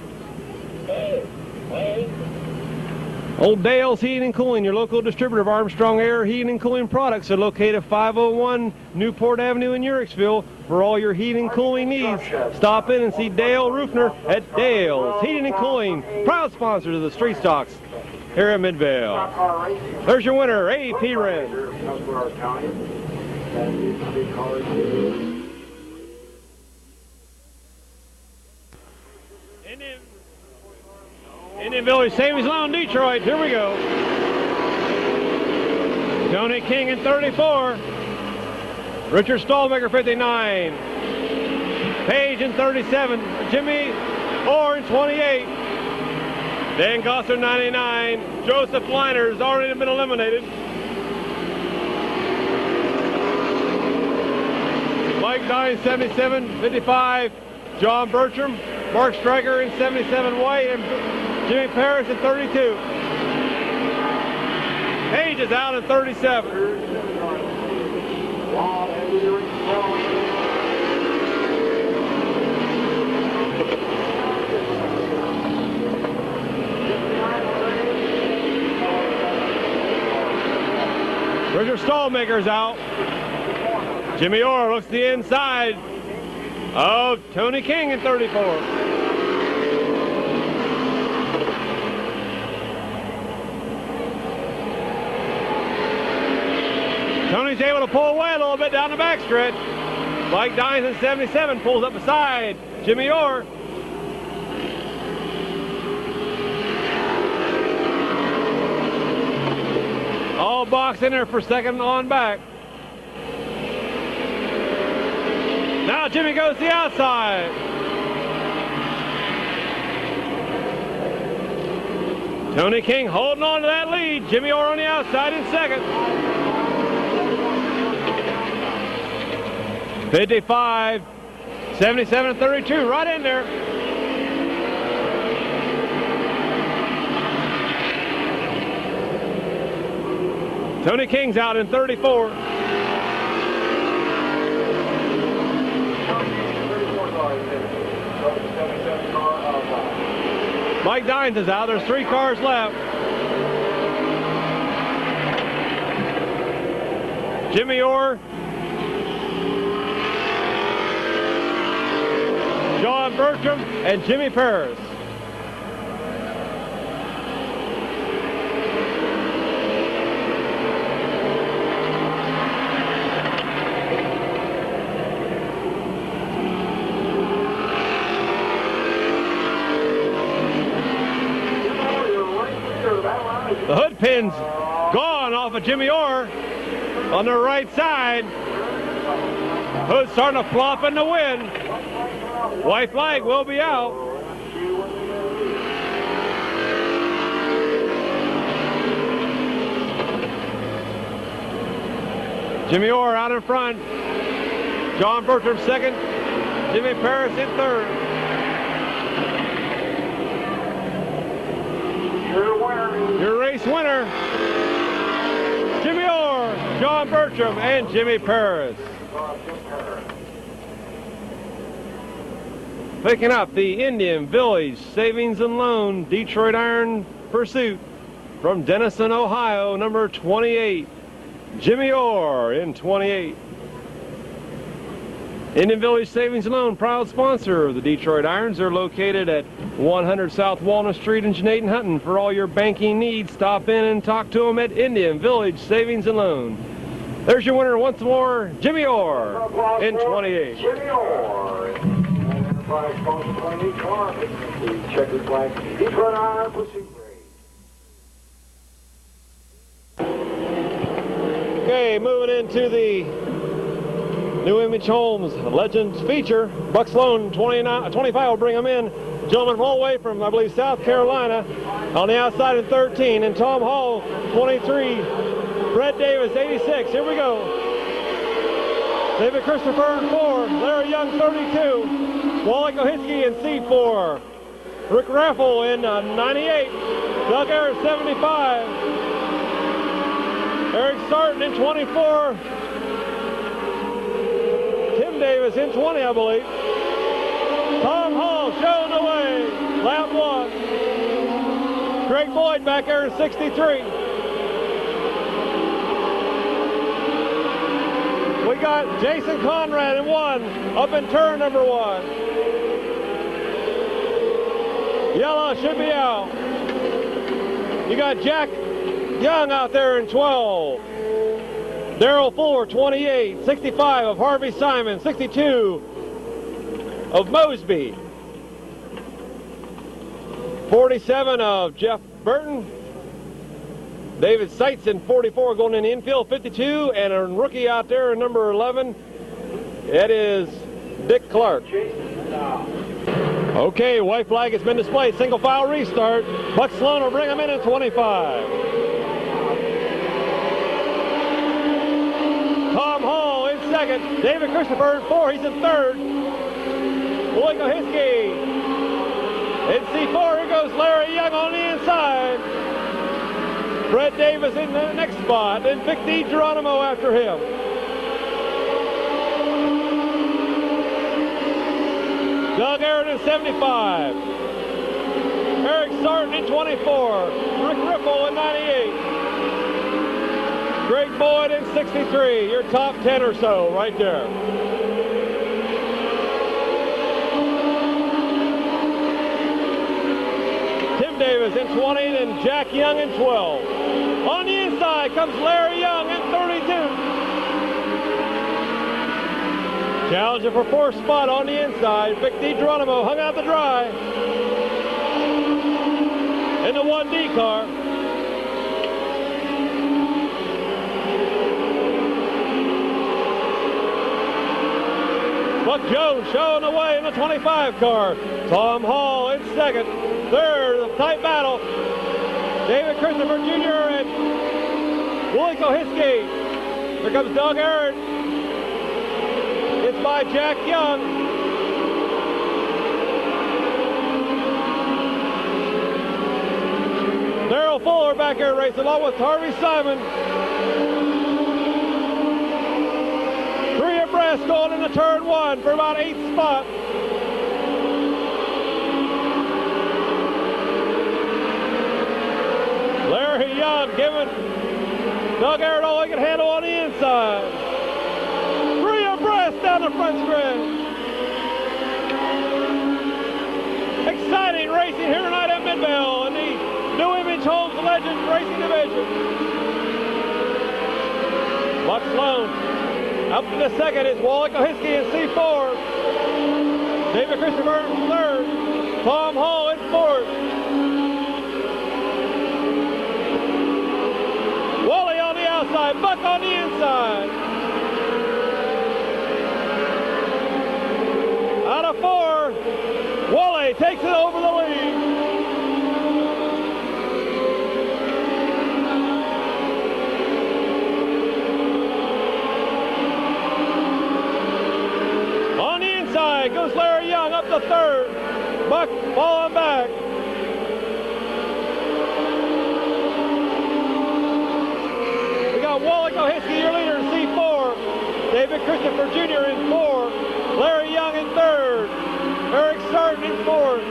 Old Dale's Heating and Cooling, your local distributor of Armstrong Air Heating and Cooling products, are located at 501 Newport Avenue in Uricksville. For all your heating and cooling needs, stop in and see Dale Roofner at Dale's Heating and Cooling, proud sponsors of the Street Stocks here at Midvale. There's your winner, AP Wren. Indian Village Savings Loan, Detroit. Here we go. Tony King in 34. Richard Stallmaker, 59. Page in 37. Jimmy Orr in 28. Dan Gosser, 99. Joseph Liner has already been eliminated. Mike Dye, 77. 55. John Bertram. Mark Stryker in 77. White and Jimmy Parrish in 32. Page is out in 37. Richard Stallmaker's out. Jimmy Orr looks to the inside of Tony King in 34. Tony's able to pull away a little bit down the backstretch. Mike Dines in 77 pulls up beside Jimmy Orr. All boxed in there for second on back. Now Jimmy goes to the outside. Tony King holding on to that lead. Jimmy Orr on the outside in second. 55, 77, 32, right in there. Tony King's out in 34. Mike Dines is out. There's 3 cars left. Jimmy Orr, John Bertram, and Jimmy Paris. The hood pin's gone off of Jimmy Orr on the right side. Hood's starting to flop in the wind. White flag will be out. Jimmy Orr out in front. John Bertram second. Jimmy Paris in third. Your race winner, Jimmy Orr, John Bertram, and Jimmy Paris. Picking up the Indian Village Savings and Loan Detroit Iron Pursuit from Denison, Ohio, number 28, Jimmy Orr in 28. Indian Village Savings and Loan, proud sponsor of the Detroit Irons. They're located at 100 South Walnut Street in Jeanette and Hutton. For all your banking needs, stop in and talk to them at Indian Village Savings and Loan. There's your winner once more, Jimmy Orr in 28. Jimmy Orr. Enterprise sponsor 28 car. The checkered flag. Detroit Iron Pursuit race. Okay, moving into the New Image Homes Legends feature. Buck Sloan, 25 will bring them in. Gentleman from all the way from, I believe, South Carolina on the outside in 13. And Tom Hall, 23. Brett Davis, 86. Here we go. David Christopher in 4. Larry Young, 32. Wally Kohinsky in C4. Rick Raffle in 98. Doug Ayers, 75. Eric Sarton in 24. Tim Davis in 20, I believe. Tom Hall showing the way. Lap 1. Greg Boyd back there in 63. We got Jason Conrad in 1, up in turn number 1. Yellow should be out. You got Jack Young out there in 12. Darrell Fuller, 28. 65 of Harvey Simon. 62 of Mosby. 47 of Jeff Burton. David Seitz in 44 going in the infield. 52, and a rookie out there in number 11. That is Dick Clark. Okay, white flag has been displayed. Single file restart. Buck Sloan will bring him in at 25. Tom Hall in second. David Christopher in 4. He's in third. Willie Kohinsky in C4. Here goes Larry Young on the inside. Brett Davis in the next spot. And Vic DiGeronimo after him. Doug Aaron in 75. Eric Sarton in 24. Rick Ripple in 98. Greg Boyd in 63, your top 10 or so right there. Tim Davis in 20 and Jack Young in 12. On the inside comes Larry Young in 32. Challenger for fourth spot on the inside. Vic DiGeronimo hung out to dry in the 1D car. Buck Jones showing the way in the 25 car. Tom Hall in second. Third, a tight battle. David Christopher Jr. and Willie Kohiski. Here comes Doug Aaron. It's by Jack Young. Darrell Fuller back here racing along with Harvey Simon. Three abreast going into turn one for about 8th spot. Larry Young giving Doug Aaron all he can handle on the inside. Three abreast down the front stretch. Exciting racing here tonight at Midvale in the New Image Homes Legends Racing Division. Buck Sloan up to the second is Wally Kohiski in C4. David Christopher in third. Tom Hall in fourth. Wally on the outside, Buck on the inside. Out of four, Wally takes it over the lead. On the inside goes Larry Young up to third. Buck falling back. Wally Kohiski, your leader in C4. David Christopher Jr. in 4. Larry Young in 3rd. Eric Sarton in 4th.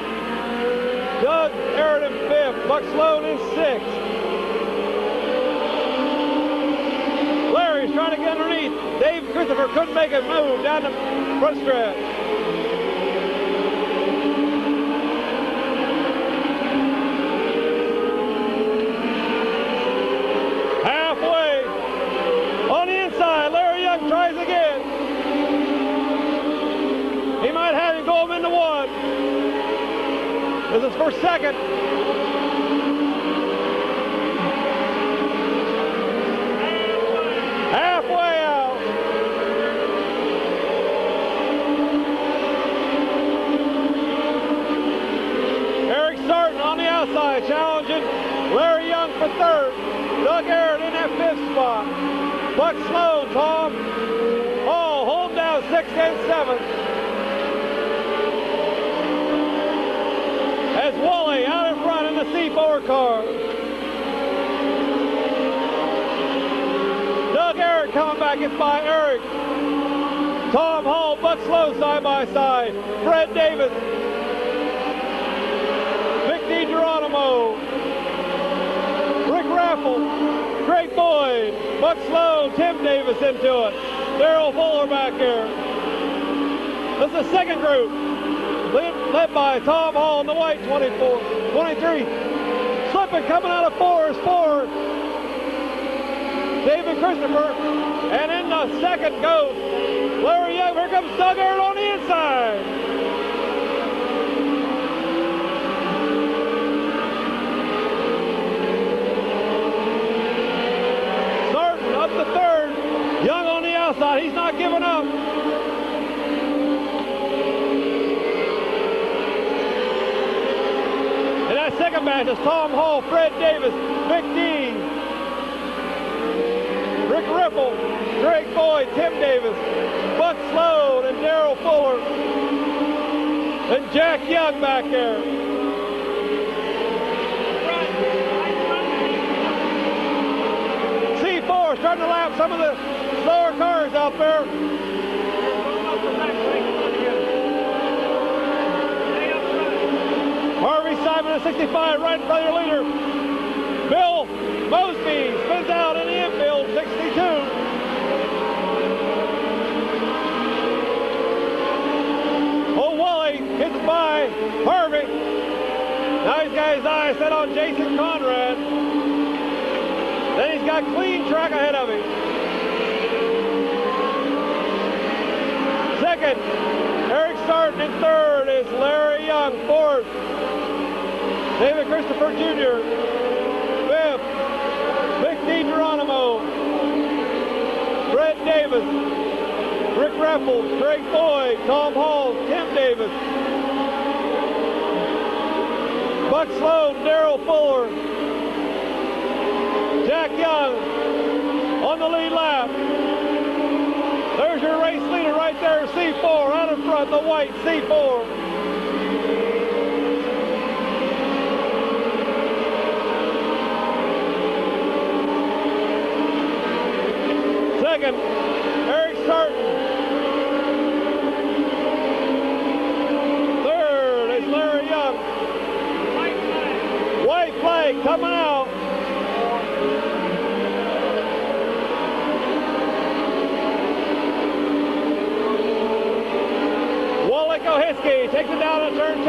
Doug Aaron in 5th. Buck Sloan in 6th. Larry's trying to get underneath. Dave Christopher couldn't make a move down the front stretch. Tries again. He might have him go into one. This is for second. Halfway out. Eric Sarton on the outside challenging Larry Young for third. Doug Aaron in that 5th spot. Buck Sloan, Tom Hall, hold down 6th and 7th. As Wally out in front in the C4 car. Doug Aaron coming back, it's by Eric. Tom Hall, Buck Sloan side by side. Fred Davis. Vic DiGeronimo. Rick Raffle. Greg Boyd, Buck Sloan, Tim Davis into it. Darrell Fuller back here. This is the second group, led by Tom Hall in the white 24, 23. Slipping coming out of 4 is 4. David Christopher. And in the second goes Larry Young. Here comes Doug Aaron on the inside. Up the third, Young on the outside, he's not giving up. In that second match is Tom Hall, Fred Davis, Vic D, Rick Ripple, Greg Boyd, Tim Davis, Buck Sloan, and Darrell Fuller, and Jack Young back there. Starting to lap some of the slower cars out there. Harvey Simon at 65 right in front of your leader. Bill Mosby spins out in the infield, 6 Jason Conrad. Then he's got clean track ahead of him. Second, Eric Sarton. In third is Larry Young. Fourth, David Christopher Jr. Fifth, Vic DiGeronimo. Fred Davis. Rick Raffles. Craig Boyd. Tom Hall. Tim Davis. Buck Sloan. Darrell Fuller. Jack Young on the lead lap. There's your race leader right there, C4, out in front, the white C4. Second, Eric Sarton. Third is Larry Young. White flag coming out. Kohiski takes it down to turn 2.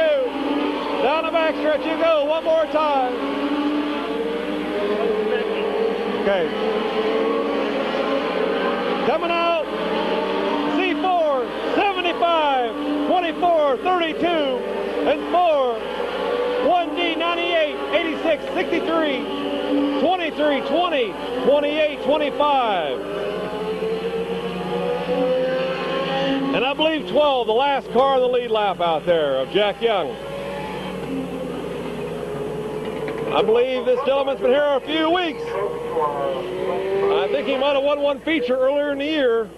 Down the backstretch you go one more time. Okay. Coming out, C4, 75, 24, 32, and 4. 1D, 98, 86, 63, 23, 20, 28, 25. And I believe 12, the last car in the lead lap out there of Jack Young. I believe this gentleman's been here a few weeks. I think he might have won one feature earlier in the year.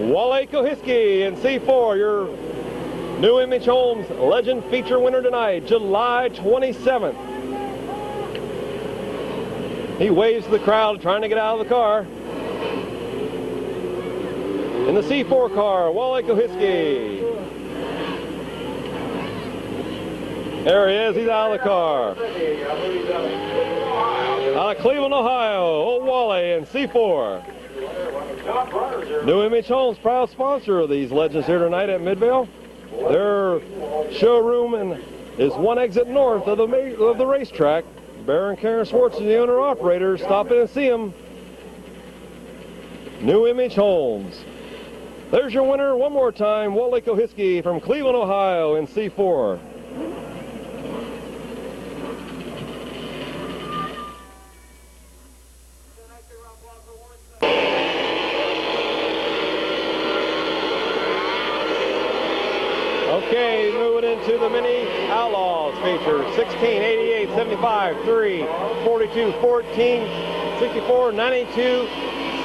Wale Kohiski in C4, your New Image Homes Legend feature winner tonight, July 27th. He waves to the crowd trying to get out of the car. In the C4 car, Wale Kohiski. There he is, he's out of the car. Out of Cleveland, Ohio, old Wale in C4. New Image Homes, proud sponsor of these legends here tonight at Midvale. Their showroom is one exit north of the racetrack. Bear and Karen Swartz and the owner-operator. Stop in and see them. New Image Homes. There's your winner one more time, Wale Kohiski from Cleveland, Ohio in C4. Okay, moving into the Mini Outlaws feature. 16, 88, 75, 3, 42, 14, 64, 92,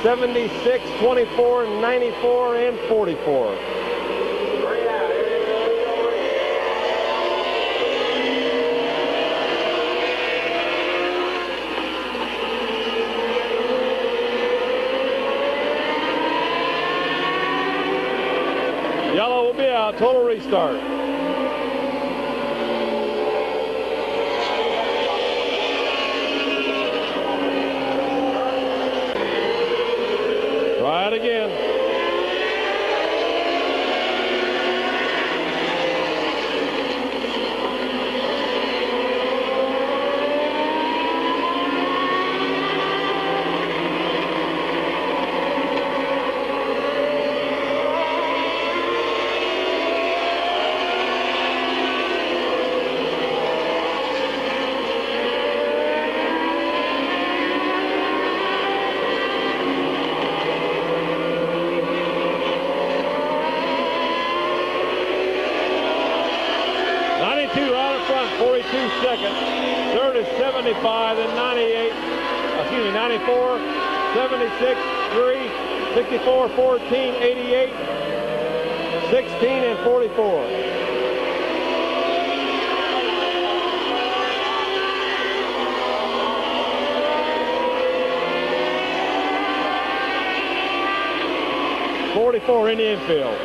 76, 24, 94, and 44. Yellow will be out, total restart. Try it again. Second. Third is 75 and 98. Excuse me, 94, 76, 3, 64, 14, 88, 16, and 44. '44 in the infield.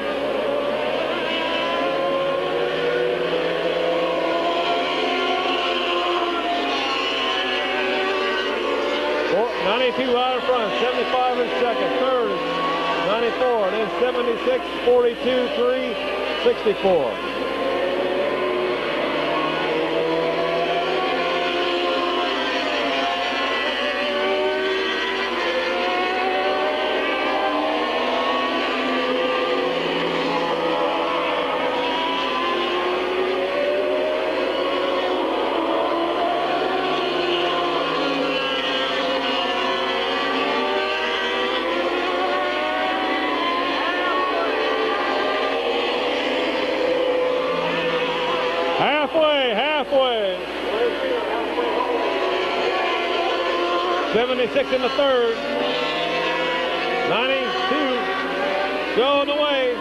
92 out in front, 75 in second, third is 94, and then 76, 42, 3, 64. 76 in the third. 92 showing the way.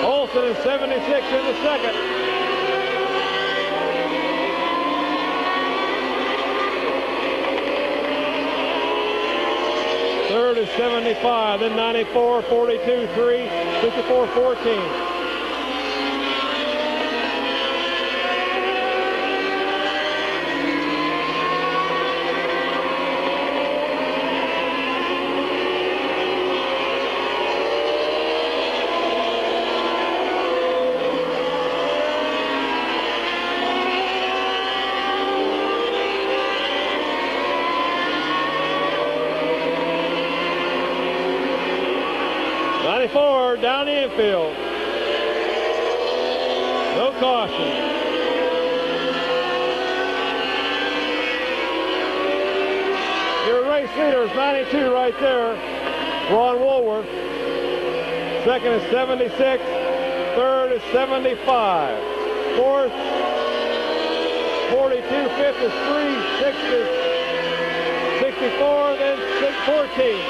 Olson is 76 in the second. Third is 75, then 94, 42, 3, 54, 14. Down the infield. No caution. Your race leader is 92 right there. Ron Woolworth. Second is 76. Third is 75. Fourth, 42. Fifth is 3. Sixth is 64. Then 14.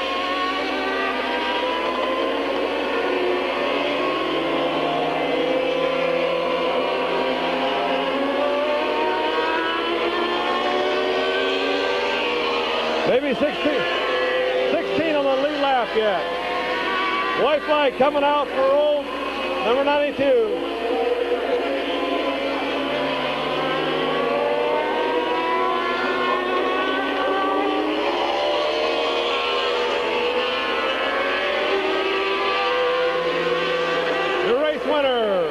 Maybe 16 on the lead lap yet. White flag coming out for old number 92. The race winner,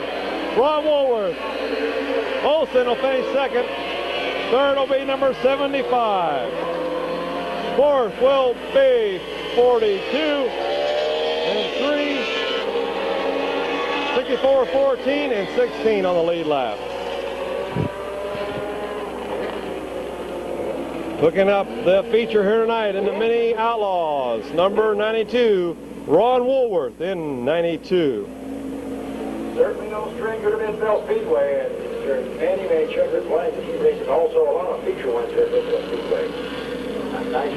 Ron Woolworth. Olson will finish second. Third will be number 75. Fourth will be 42, and 3, 64, 14, and 16 on the lead lap. Looking up the feature here tonight in the Mini Outlaws, number 92, Ron Woolworth in 92. Certainly no stranger to Mid-Vid Speedway, and Mr. Andy May checkered flag. He races also a lot of feature ones here at Mid-Vid Speedway.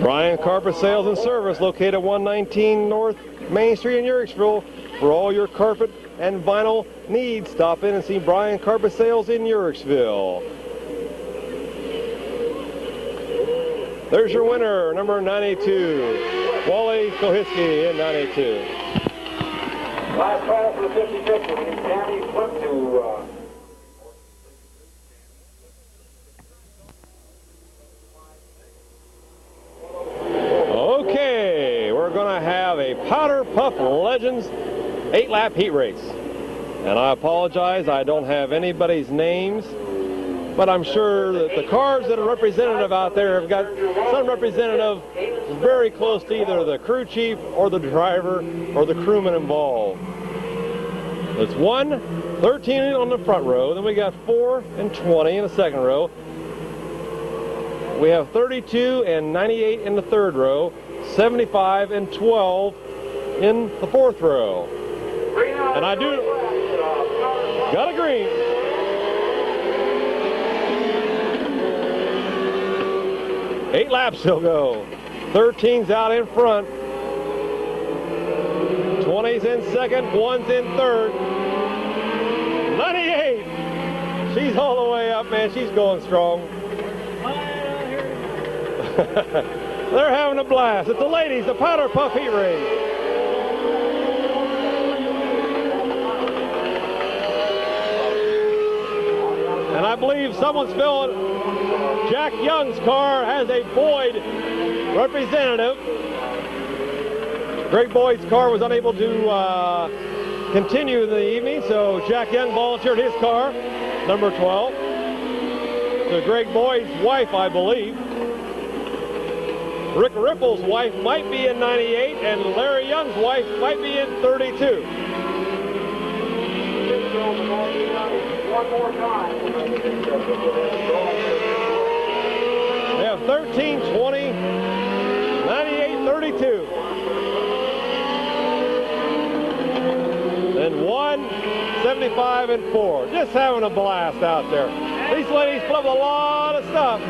Brian Carpet Sales and Service, located 119 North Main Street in Yerkesville. For all your carpet and vinyl needs, stop in and see Brian Carpet Sales in Yerkesville. There's your winner, number 92, Wally Kohiski in 92. Last call for the 50-50. We need Tammy Flip to... have a Powder Puff Legends 8-lap heat race. And I apologize, I don't have anybody's names, but I'm sure that the cars that are representative out there have got some representative very close to either the crew chief or the driver or the crewman involved. It's 13 on the front row, then we got 4 and 20 in the second row. We have 32 and 98 in the third row, 75 and 12 in the fourth row. And I do got a green. Eight laps he'll go. 13's out in front. 20's in second, 1's in third. 98. She's all the way up, man. She's going strong. They're having a blast. It's the ladies, the Powder Puff heat race. And I believe someone's filling. Jack Young's car has a Boyd representative. Greg Boyd's car was unable to continue in the evening, so Jack Young volunteered his car, number 12. To Greg Boyd's wife, I believe. Rick Ripple's wife might be in 98, and Larry Young's wife might be in 32. One more time. They have 13, 20, 98, 32. 25 and 4. Just having a blast out there. These ladies put up a lot of stuff.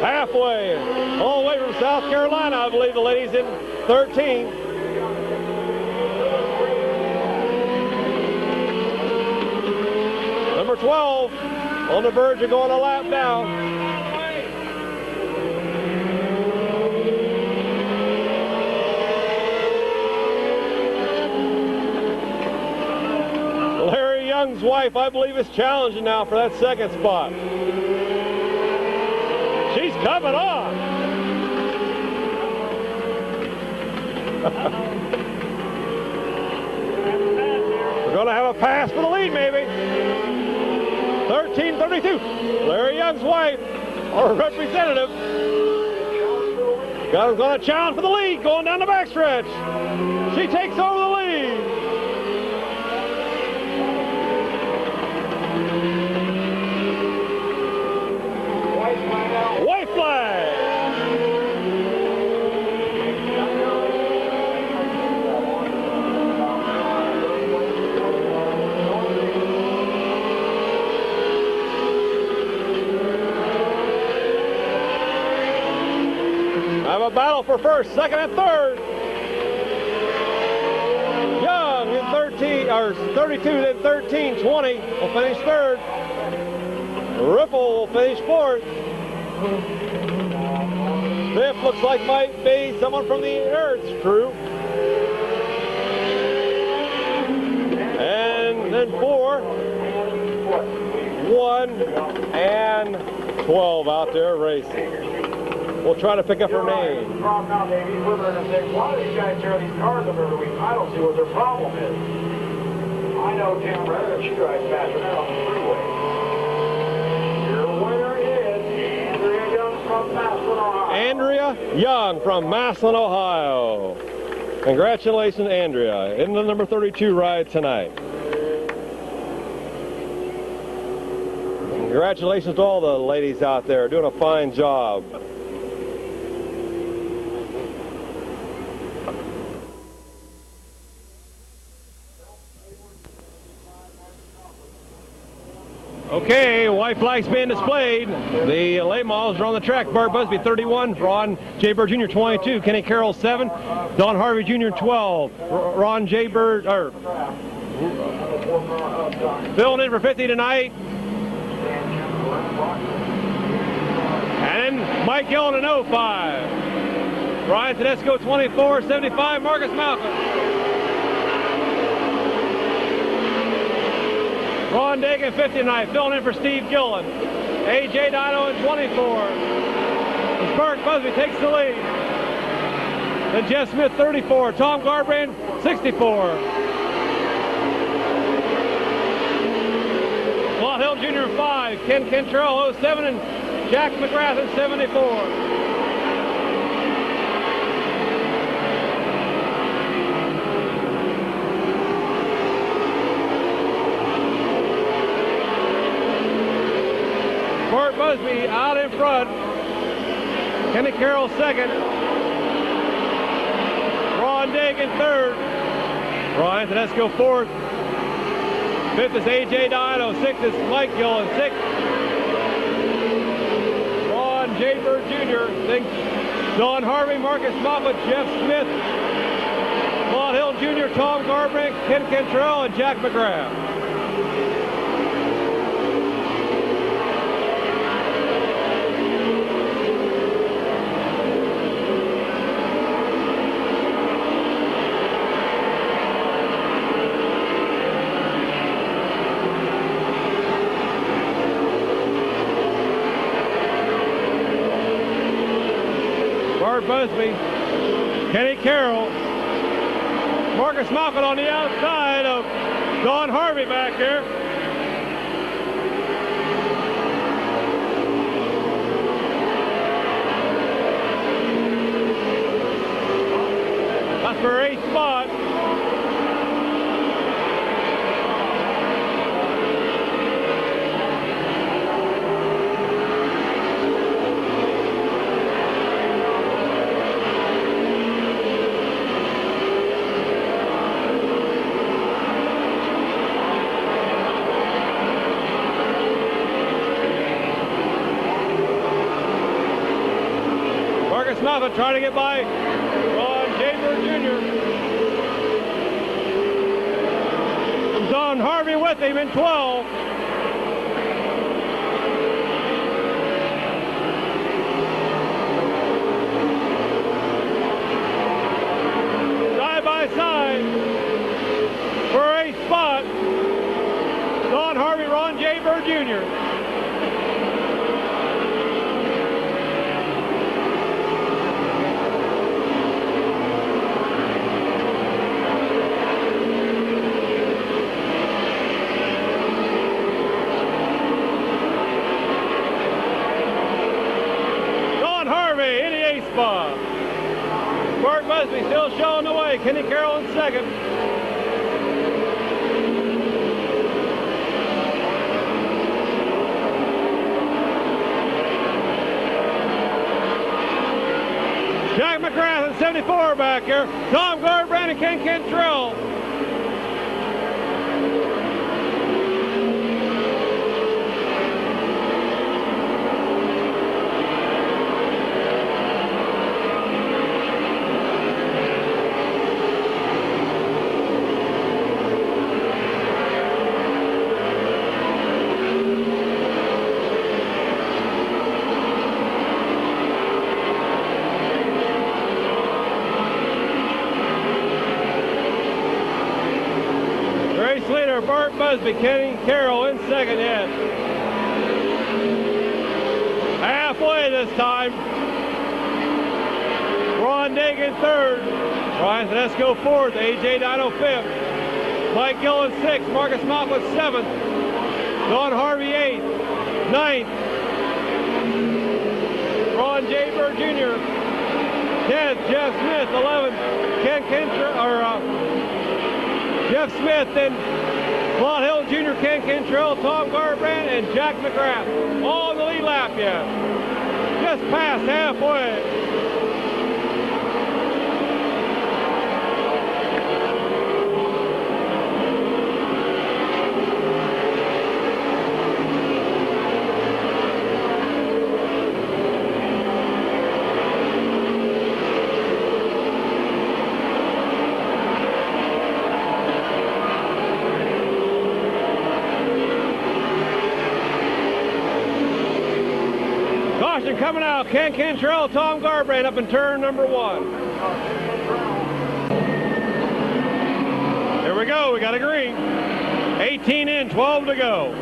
Halfway, all the way from South Carolina, I believe the ladies in 13. Number 12 on the verge of going a lap now. Larry Young's wife, I believe, is challenging now for that second spot. She's coming on. We're going to have a pass for the lead, maybe. 13:32. Larry Young's wife, our representative, going to challenge for the lead, going down the backstretch. She takes over the lead. White flag. Have a battle for first, second, and third. Young in 32, then 13, 20 will finish third. Ripple will finish fourth. Fifth looks like might be someone from the Earth's crew. And then 4, 1, and 12 out there racing. We'll try to pick up her name. Why do these guys tear these cars up every week? I don't see what their problem is. I know Tim Redder, and she drives faster than on the freeway. Your winner is Andrea Young from Massillon, Ohio. Andrea Young from Massillon, Ohio. Congratulations, Andrea, in the number 32 ride tonight. Congratulations to all the ladies out there doing a fine job. Okay, white flags being displayed. The late models are on the track. Bart Busby, 31. Ron J. Bird Jr., 22. Kenny Carroll, 7. Don Harvey Jr., 12. Ron J. Bird, filling in for 50 tonight. And then Mike Gillen in 05. Brian Tedesco, 24. 75, Marcus Malcolm. Ron Dagan, 50 tonight, filling in for Steve Gillen. A.J. Dino in 24. As Bart Busby takes the lead. Then Jeff Smith, 34. Tom Garbrand, 64. Claude Hill Jr., 5. Ken Cantrell, 07. And Jack McGrath at 74. Bart Busby out in front. Kenny Carroll second. Ron Dagan third. Brian Tedesco fourth. Fifth is A.J. Dino. Sixth is Mike Gillen. Sixth, Ron J. Bird Jr. Sixth, Don Harvey, Marcus Moffett, Jeff Smith, Claude Hill Jr., Tom Garbrink, Ken Cantrell, and Jack McGrath. Busby, Kenny Carroll, Marcus Moffett on the outside of Don Harvey back here. That's for 8th spot. Marcus Malcolm trying to get by Ron Jaber Jr. Don Harvey with him in 12. Side by side for a spot. Don Harvey, Ron Jaber Jr. Bart Busby still showing the way. Kenny Carroll in second. Jack McGrath in 74 back here. Tom Garbrandt and Ken Cantrell. Leader Bart Busby, Kenny Carroll in second yet. Halfway this time. Ron Dagan third. Ryan Tedesco fourth. AJ Dino fifth. Mike Gillen sixth. Marcus Malcolm seventh. Don Harvey eighth. Ninth. Ron Jaber Jr. 10th. Jeff Smith 11th. Jeff Smith, then Claude Hill Jr., Ken Cantrell, Tom Garbrandt, and Jack McGrath. All in the lead lap yet. Just past halfway. Coming out, Ken Cantrell, Tom Garbrandt up in turn number 1. Here we go, we got a green. 18 in, 12 to go.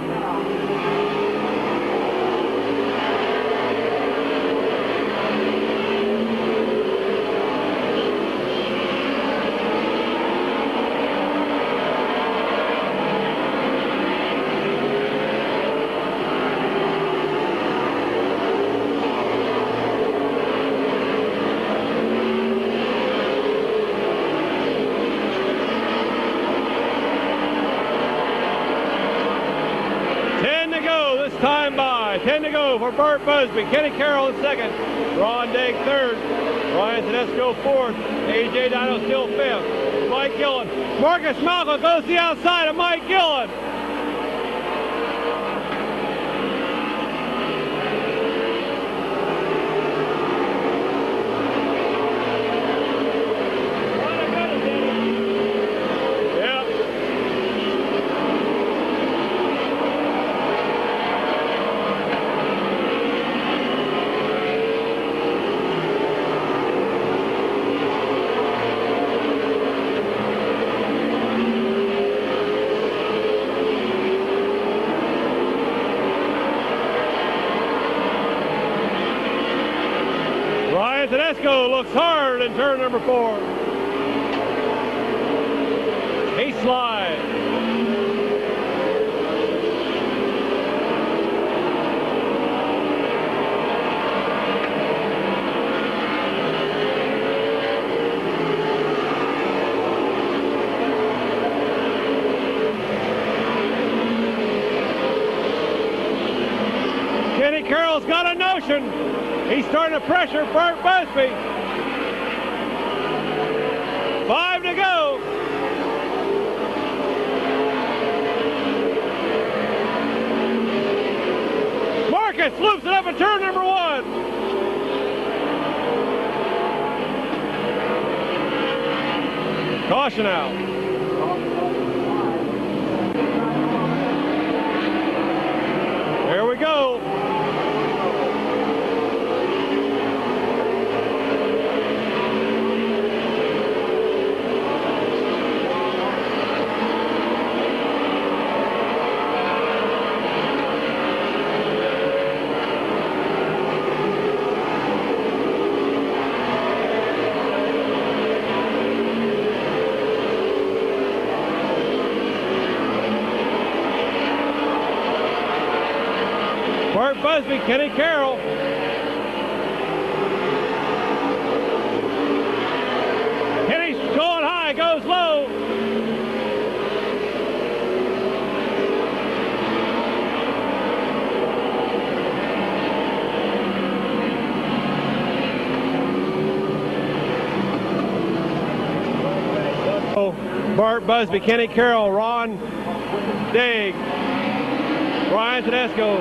Time by 10 to go for Bart Busby. Kenny Carroll in second. Ron Dake third. Ryan Tedesco fourth. AJ Dino still fifth. Mike Gillen. Marcus Malcolm goes to the outside of Mike Gillen. Tedesco looks hard in turn number 4. He slides. Kenny Carroll's got a notion. He's starting to pressure Bart Busby. 5 to go. Marcus loops it up in turn number 1. Caution out. There we go. Bart Busby, Kenny Carroll. Kenny's going high, goes low. Bart Busby, Kenny Carroll, Ron Daig, Brian Tedesco,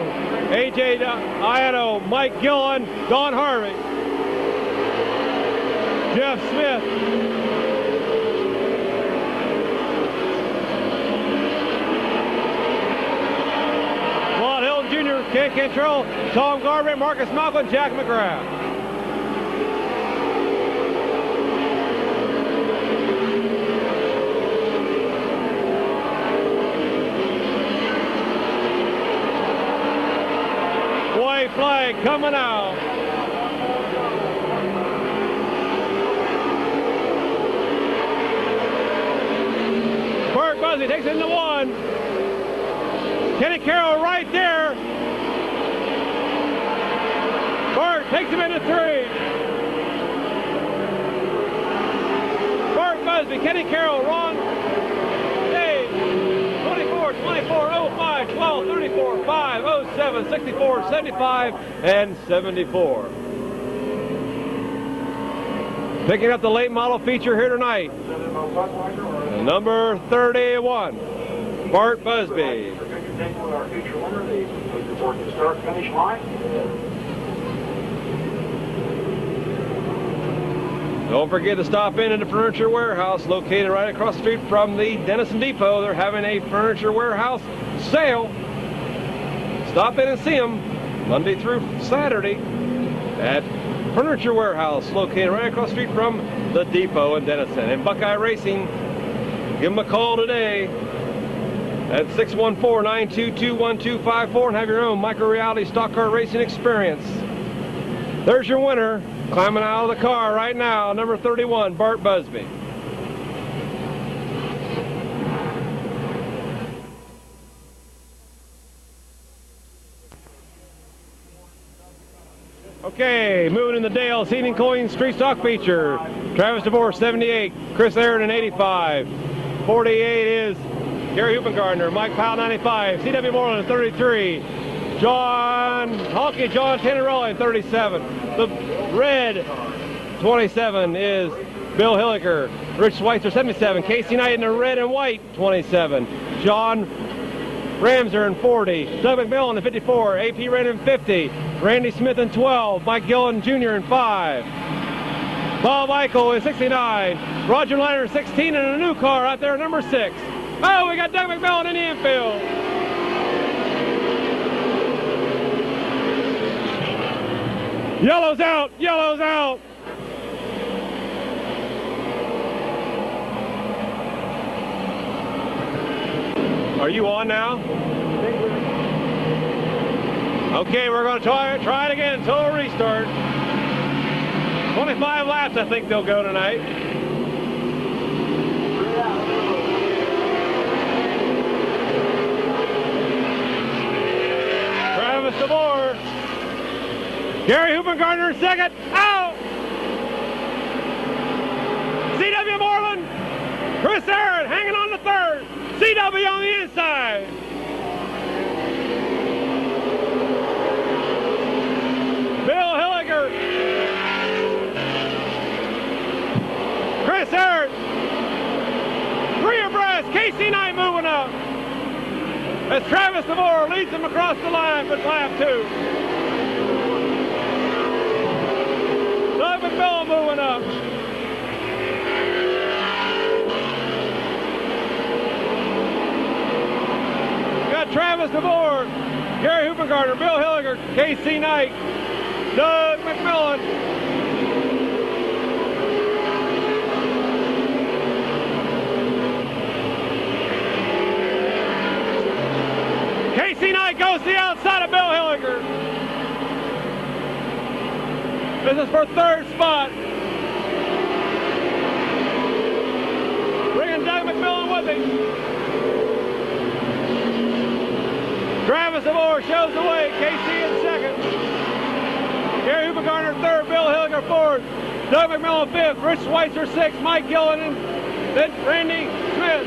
AJ Iano, Mike Gillen, Don Harvey, Jeff Smith, Claude Hilton Jr., Ken Cantrell, Tom Garber, Marcus Malcolm, Jack McGrath. White flag coming out. Bart Busby takes it into one. Kenny Carroll right there. Bart takes him into three. Bart Busby, Kenny Carroll, Ron Daig, 24, 24, 05, 12, 34, 5, 07, 64, 75, and 74. Picking up the late model feature here tonight. Number 31, Bart Busby. Don't forget to stop in at the Furniture Warehouse located right across the street from the Denison Depot. They're having a Furniture Warehouse sale. Stop in and see them Monday through Saturday at Furniture Warehouse located right across the street from the Depot in Denison. And Buckeye Racing, give them a call today at 614-922-1254 and have your own micro-reality stock car racing experience. There's your winner, climbing out of the car right now, number 31, Bart Busby. Okay, moving in the Dale Seating Coin Street Stock feature. Travis DeVore, 78. Chris Aaron, 85. 48 is Gary Hupengardner. Mike Powell, 95. C.W. Moreland, 33. John Tannerella, 37. The red, 27, is Bill Hilliker. Rich Schweitzer, 77. Casey Knight in the red and white, 27. John Ramser in 40. Doug McMillan in 54. A.P. Wren in 50. Randy Smith in 12. Mike Gillen Jr. in 5. Bob Eichel in 69. Roger Liner in 16, and a new car out there, number 6. Oh, we got Doug McMillan in the infield. Yellow's out, yellow's out. Are you on now? Okay, we're going to try it again until a restart. 25 laps, I think they'll go tonight. Travis DeVore. Gary Hupengardner in second. Out! C.W. Moreland. Chris Aaron hanging on the third. C.W. on the inside. Bill Hilliker. Chris Aaron. 3 abreast. Casey Knight moving up. As Travis DeVore leads them across the line for lap 2. Doug McMillan moving up. Hoopergarner, Bill Hilliger, Casey Knight, Doug McMillan. Casey Knight goes to the outside of Bill Hilliger. This is for third spot. Bringing Doug McMillan with him. Travis DeMore shows the way. Casey in second. Gary Hoopergarner third. Bill Hilliger fourth. Doug McMillan fifth. Rich Schweitzer sixth. Mike Gillen and then Randy Smith.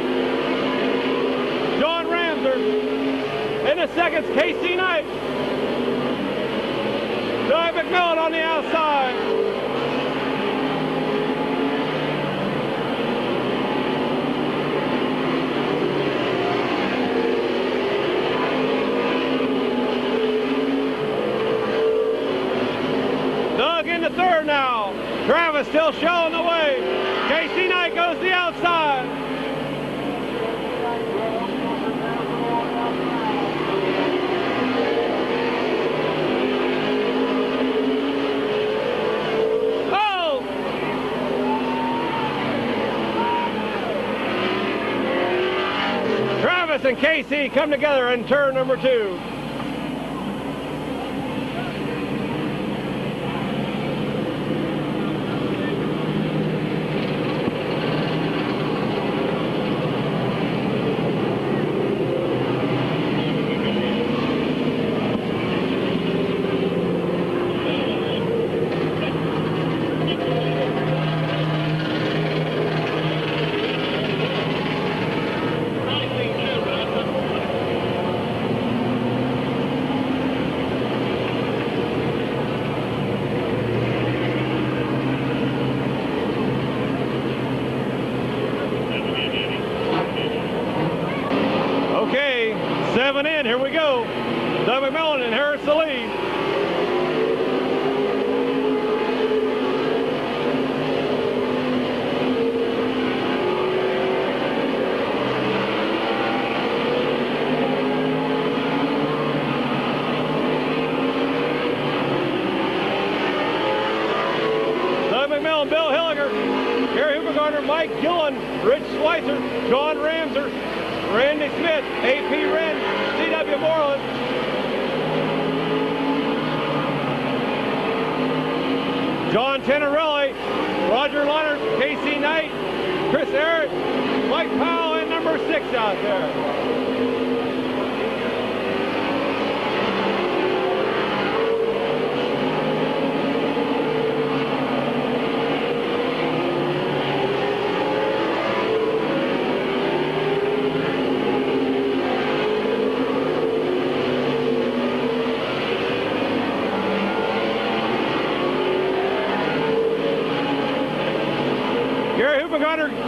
John Ramser. In the seconds, Casey Knight. Doug McMillan on the outside. Doug in the third now. Travis still showing the way. Casey Knight goes to the outside. Oh! Travis and Casey come together in turn number 2. Okay, 7 in, here we go. Doug McMillan inherits the lead. Doug McMillan, Bill Hilliger, Gary Hoopergarner, Mike Gillen, Rich Schweitzer, John Ramser, Randy Smith, AP Wren, C.W. Moreland. John Tenorelli, Roger Leonard, Casey Knight, Chris Eric, Mike Powell, and number 6 out there.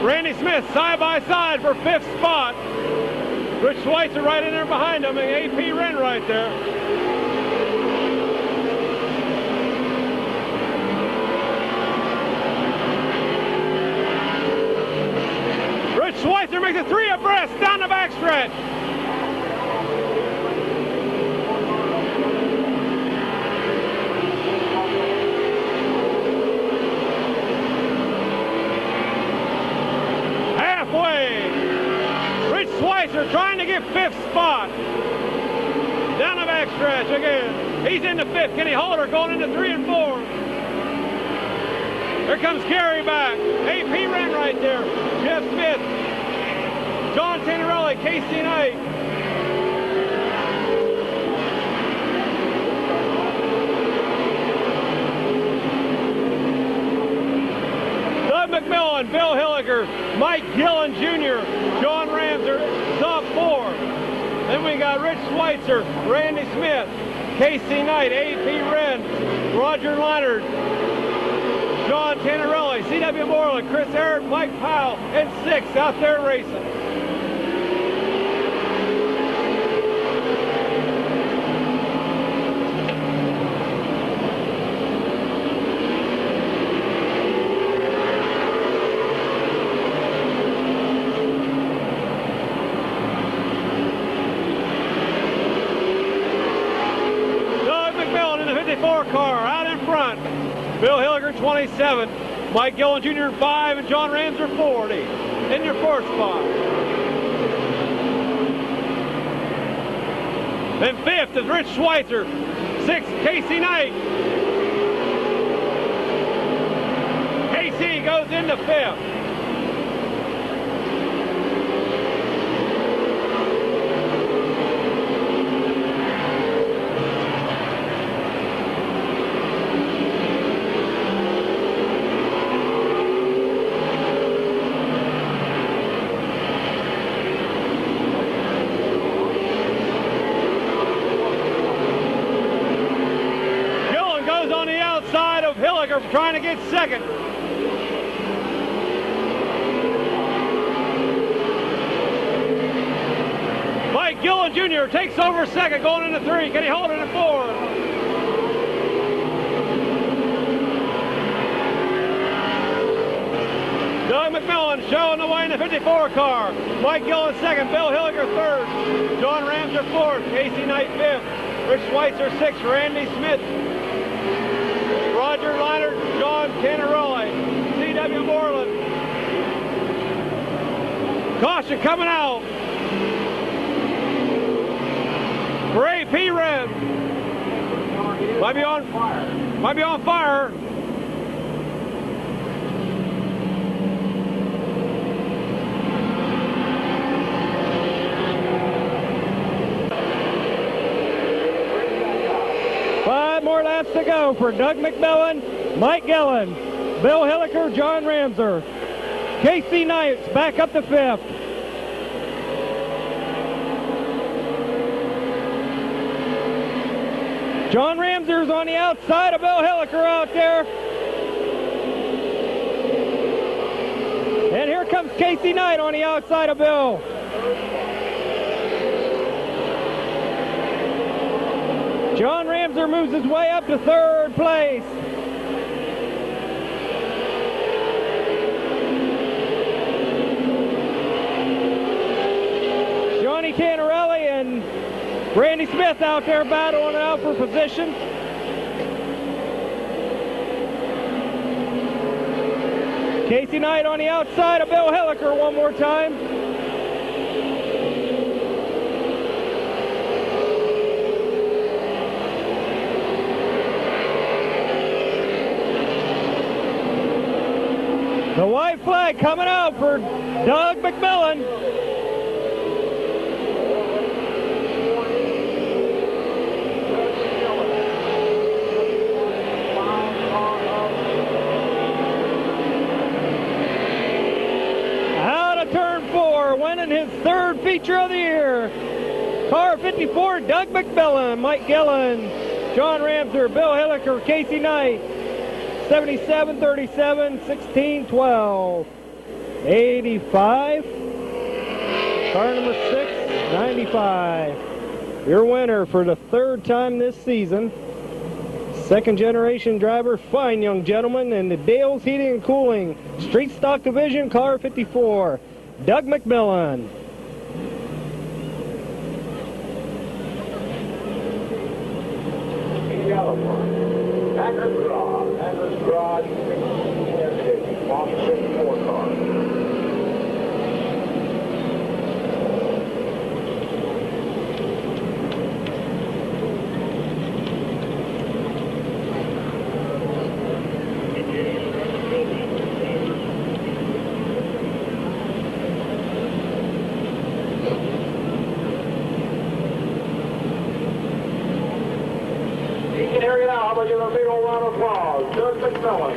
Randy Smith side by side for 5th spot. Rich Schweitzer right in there behind him, and AP Wren right there. Rich Schweitzer makes it 3 abreast down the backstretch. Schweitzer trying to get 5th spot. Down the backstretch again. He's into 5th. Kenny Holder going into 3 and 4. Here comes Gary back. AP Wren right there. Jeff Smith. John Tenorelli. Casey Knight. Doug McMillan, Bill Hilliger, Mike Gillen Jr., John Ramser, top 4. Then we got Rich Schweitzer, Randy Smith, Casey Knight, AP Wren, Roger Leonard, John Tenorelli, C.W. Moreland, Chris Eric, Mike Powell, and 6 out there racing. Bill Hilliger 27, Mike Gillen Jr. 5, and John Ramser 40 in your fourth spot. Then fifth is Rich Schweitzer, 6th Casey Knight. Casey goes into 5th. Hilliger trying to get second. Mike Gillen Jr. takes over second, going into 3. Can he hold it at 4? Doug McMillan showing the way in the 54 car. Mike Gillen second, Bill Hilliger third, John Ramser 4th, Casey Knight 5th, Rich Schweitzer 6th, Randy Smith, Roger Leinert, John Canarelli, C.W. Moreland. Caution coming out. For AP Red. Might be on fire. More laps to go for Doug McMillan, Mike Gillen, Bill Hilliker, John Ramser. Casey Knight's back up to 5th. John Ramser's on the outside of Bill Hilliker out there. And here comes Casey Knight on the outside of Bill. John Ramser moves his way up to 3rd place. Johnny Canarelli and Randy Smith out there battling out for position. Casey Knight on the outside of Bill Hilliker one more time. The white flag coming out for Doug McMillan. Out of turn 4, winning his 3rd feature of the year. Car 54, Doug McMillan, Mike Gillen, John Ramser, Bill Hilliker, Casey Knight. 77, 37, 16, 12, 85, car number 6, 95. Your winner for the 3rd time this season, 2nd generation driver, fine young gentleman, in the Dale's Heating and Cooling Street Stock Division, car 54, Doug McMillan. Packers Garage, 16 Boston 54 car. You can hear it now. How about you give a big old round of applause? Doug McMillan.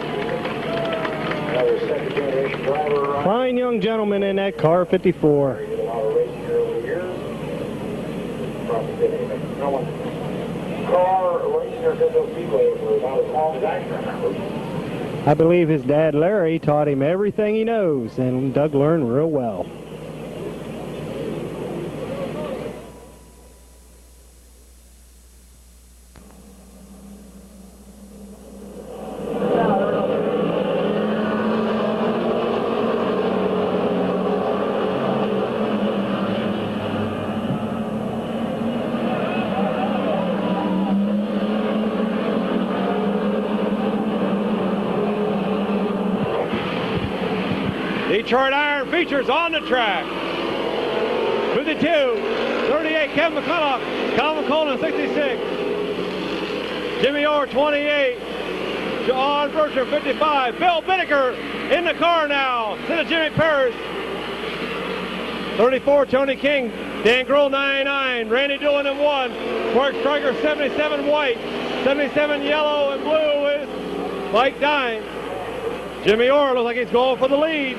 Another 2nd generation driver. Fine young gentleman in that car 54. Did a lot of racing here over the years. Probably did a McMillan car racing here at Speedway for about as long as I can remember. I believe his dad Larry taught him everything he knows, and Doug learned real well. Detroit Iron features on the track. 52, 38, Kevin McCullough, Calvin Coleman, 66. Jimmy Orr, 28. John Bertram, 55. Bill Binnicker in the car now. Instead of Jimmy Parrish. 34, Tony King. Dan Grohl, 99. Randy Doolan in 1. Mark Stryker, 77 white. 77 yellow and blue is Mike Dine. Jimmy Orr looks like he's going for the lead.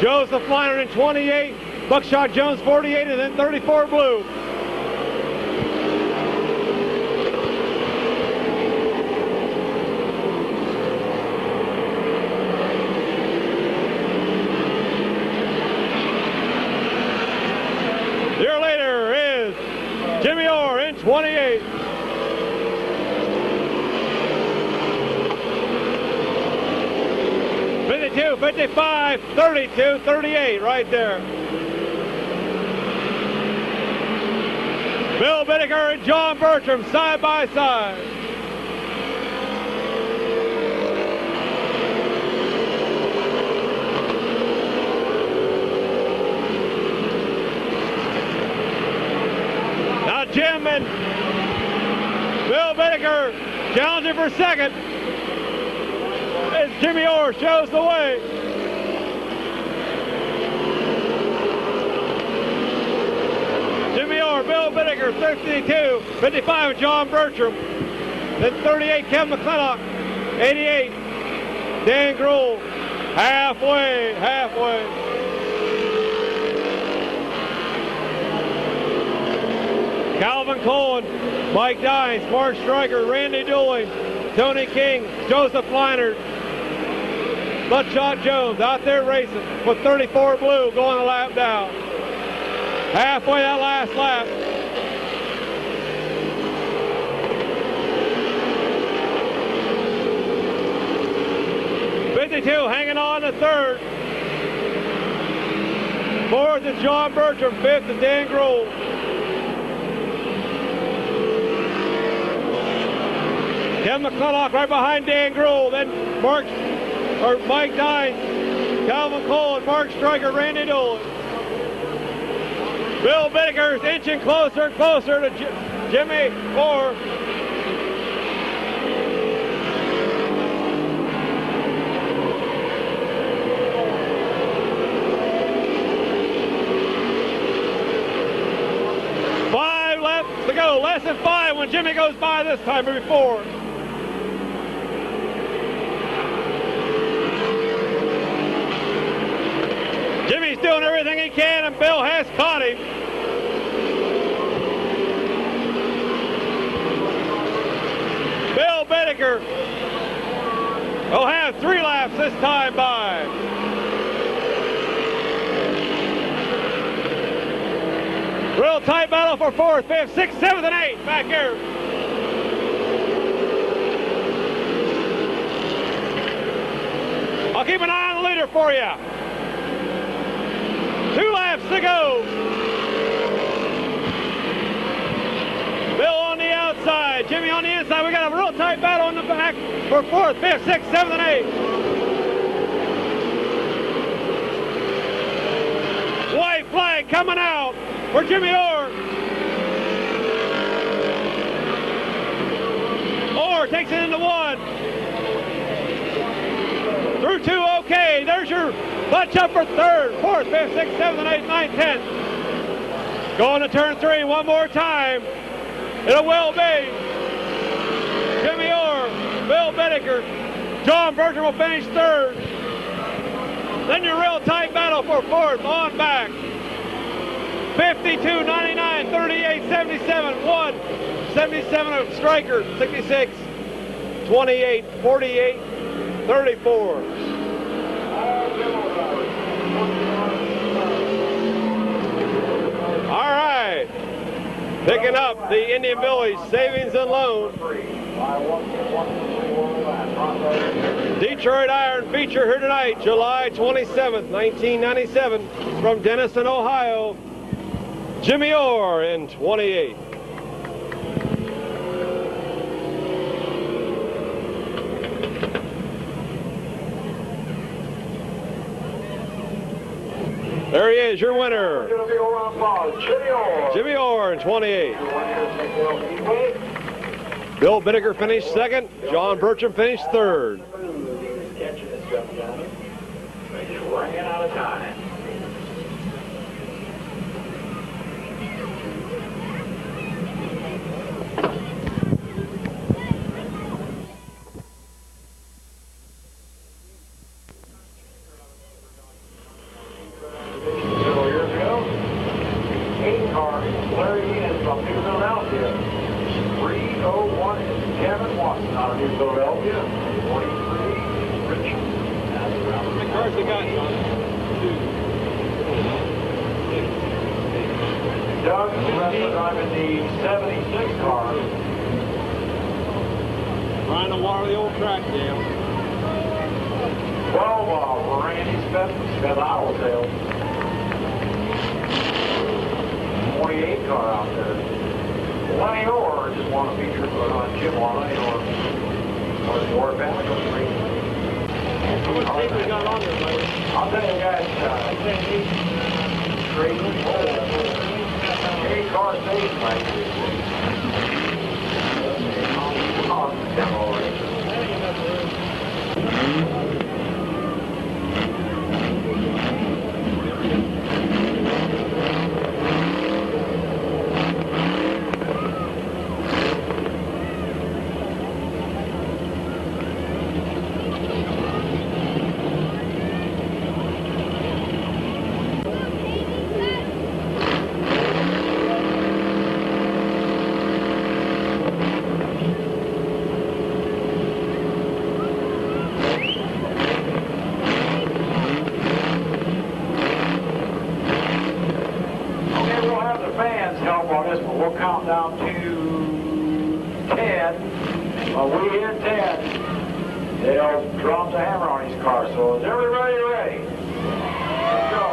Joseph Liner in 28. Buckshot Jones, 48, and then 34 blue. Year later is Jimmy Orr in 28. '52, 55, 32, 38 right there. Bill Binnicker and John Bertram side by side. Now Jim and Bill Binnicker challenging for second as Jimmy Orr shows the way. Jimmy Orr, Bill Binnicker, 52, 55, John Bertram. Then 38, Kevin McClintock. 88, Dan Grohl. Halfway. Calvin Cohen, Mike Dines, Mark Stryker, Randy Dooling, Tony King, Joseph Leinert, Buckshot Jones out there racing with 34 blue going a lap down. Halfway that last lap. '52 hanging on to third. Fourth is John Bertram, fifth is Dan Grohl. Kevin McCullough right behind Dan Grohl, then Mike Dine, Calvin Cole, and Mark Stryker, Randy Dolan. Bill Binnicker's inching closer to Jimmy Orr. Five laps to go, less than 5 when Jimmy goes by this time before. Jimmy's doing everything he can, and Bill has caught him. Bill Binnicker will have 3 laps this time by. Real tight battle for 4th, 5th, 6th, 7th, and 8th back here. I'll keep an eye on the leader for you. 2 laps to go. Bill on the outside, Jimmy on the inside. We got a real tight battle in the back for 4th, 5th, 6th, 7th, and 8th. White flag coming out for Jimmy Orr. Orr takes it into 1. Through 2, okay. There's your bunch up for 3rd, 4th, 5th, 6th, 7th, and 8th, 9th, 10th. Going to turn 3 one more time. It will be Jimmy Orr, Bill Binnicker, John Bertram will finish 3rd. Then your real tight battle for 4th on back. 52, 99, 38, 77, 1, 77 of Stryker, 66, 28, 48, 34. All right, picking up the Indian Village Savings and Loan Detroit Iron feature here tonight, July 27th, 1997, from Denison, Ohio. Jimmy Orr in 28. is your winner. Give a big old round of applause. Jimmy Orr. Jimmy Orr in 28. Your winner is Midvale Speedway. Bill Binniger finished second. John Bertram finished third. Catching this stuff, Johnny. They just ran out of time. Several years ago, 8-car Larry Ian from New Philadelphia. 301 is Kevin Watson out of New Philadelphia. 43, Rich. How many cars they got, John? Doug Wrestler driving the 76 car. Trying to water the old track down. 12 for Randy Smith Iowa sales. 28 car out there. Lenny Orr just won a feature on Jim on Lenny Orr. Or the Orr family goes crazy. How much tape we got on there, buddy? I'll tell you guys, crazy. 8 car stage, Mike. Demo races. We'll count down to 10. When we hit 10, they'll drop the hammer on his car. So is everybody ready? Let's go.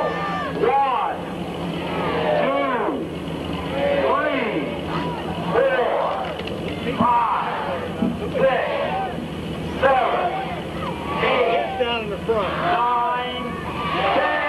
1, 2, 3, 4, 5, 6, 7, 8, Down in the front. 9, 10.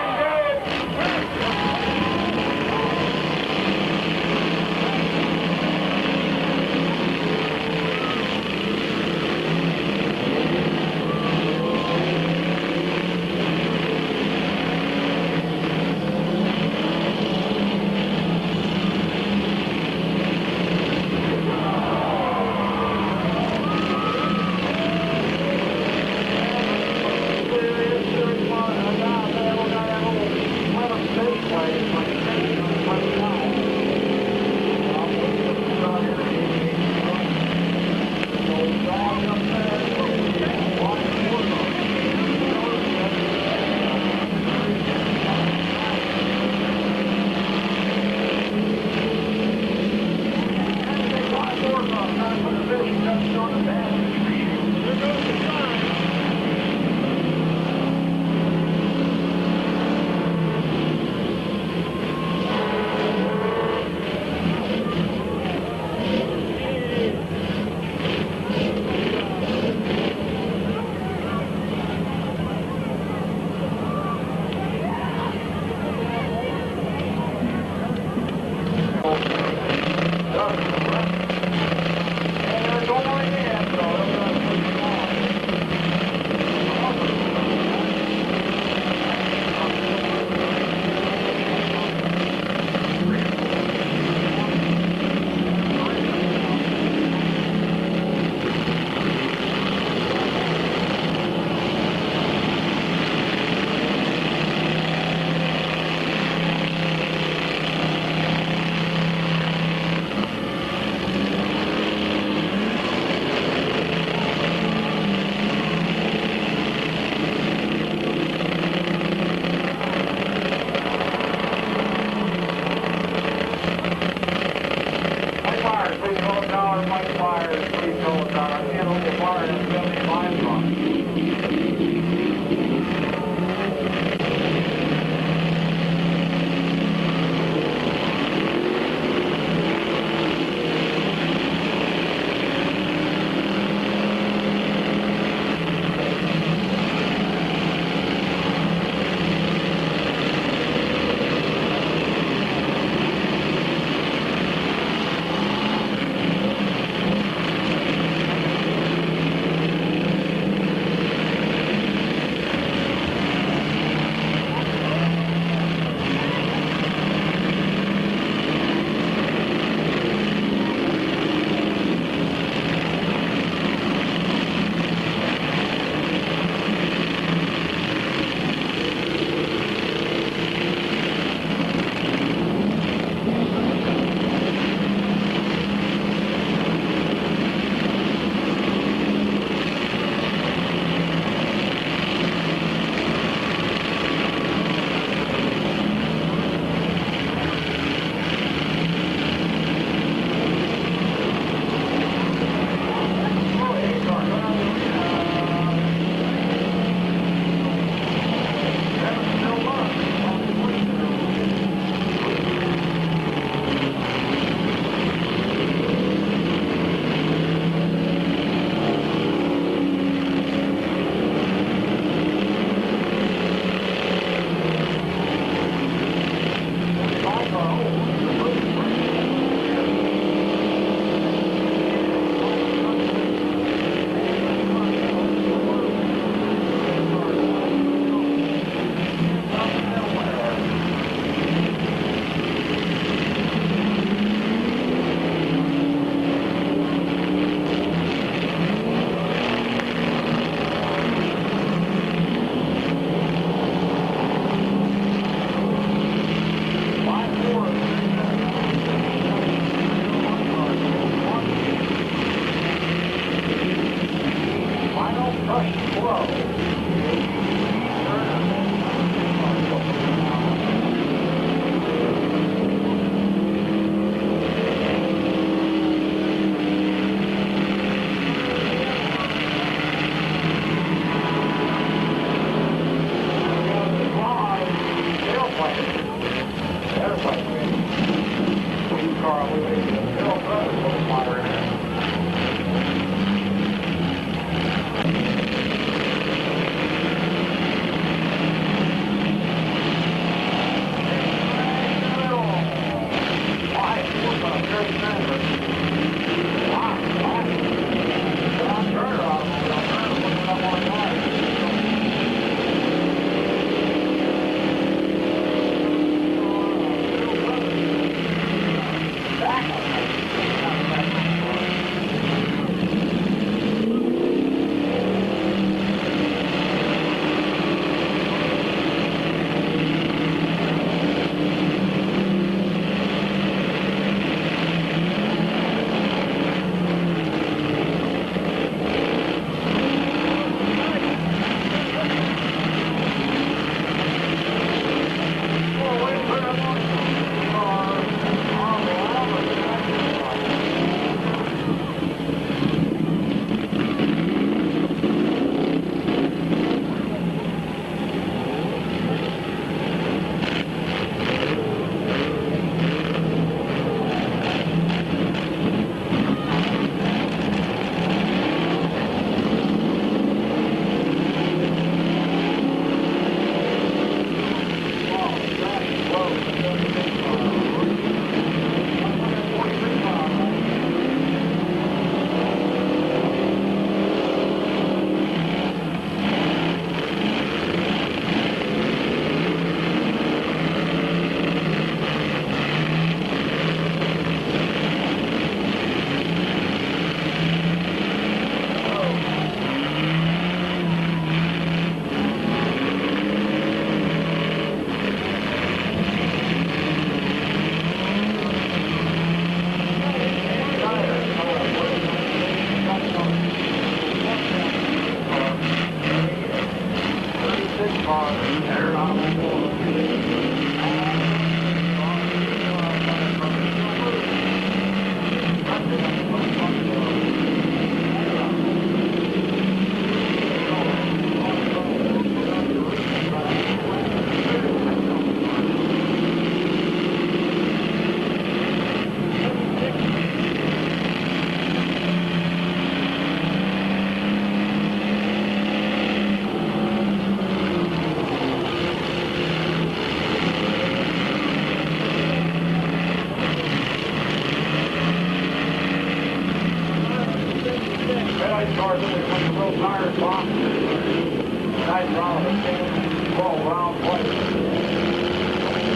Nice cars, we went to little tires box. Nice round of 10, 12 round plates.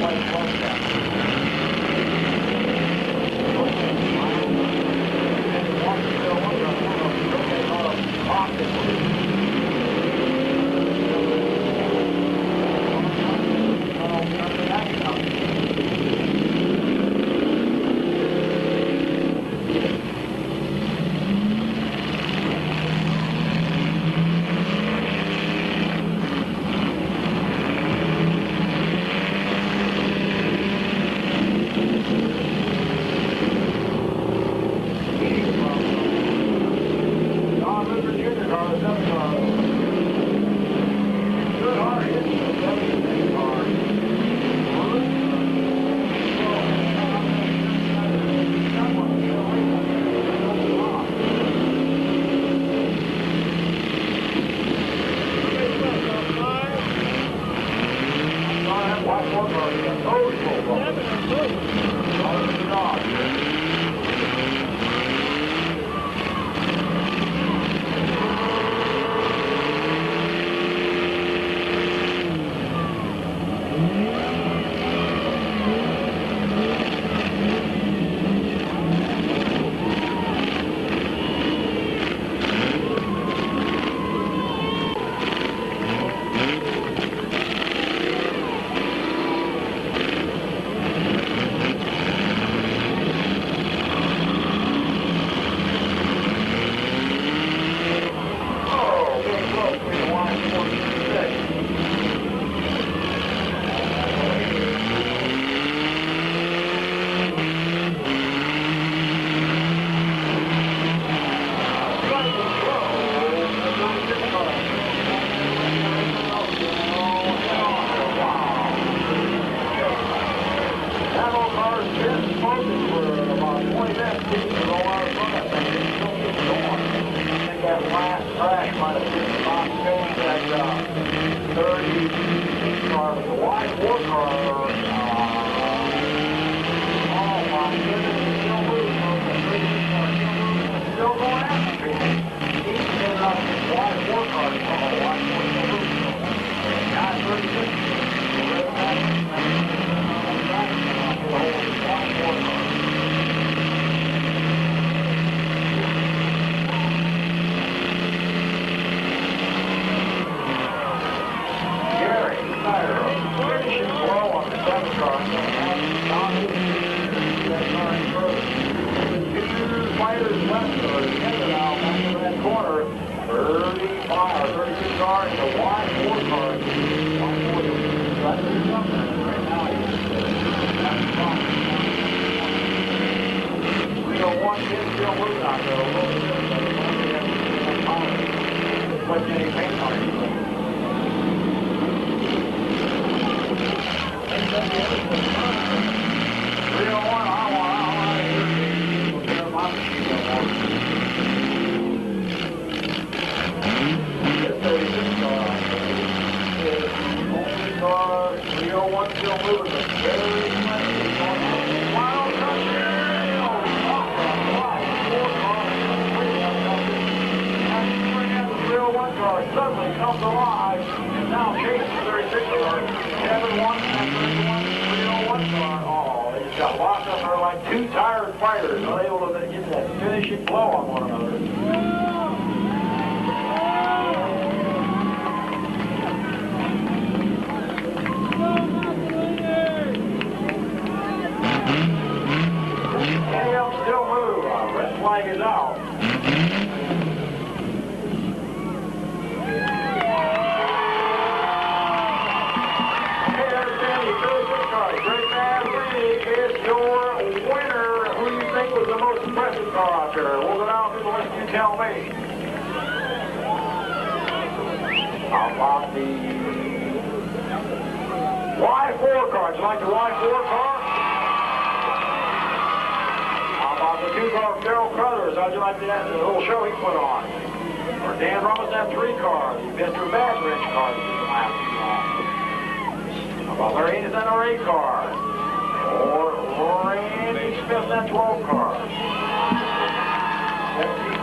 White plus cap.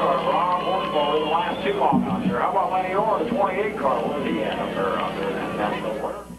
Car, Rob Hornball didn't last too long out there. How about Lenny Orr, the 28 car? What did he end up there out there? That's the winner.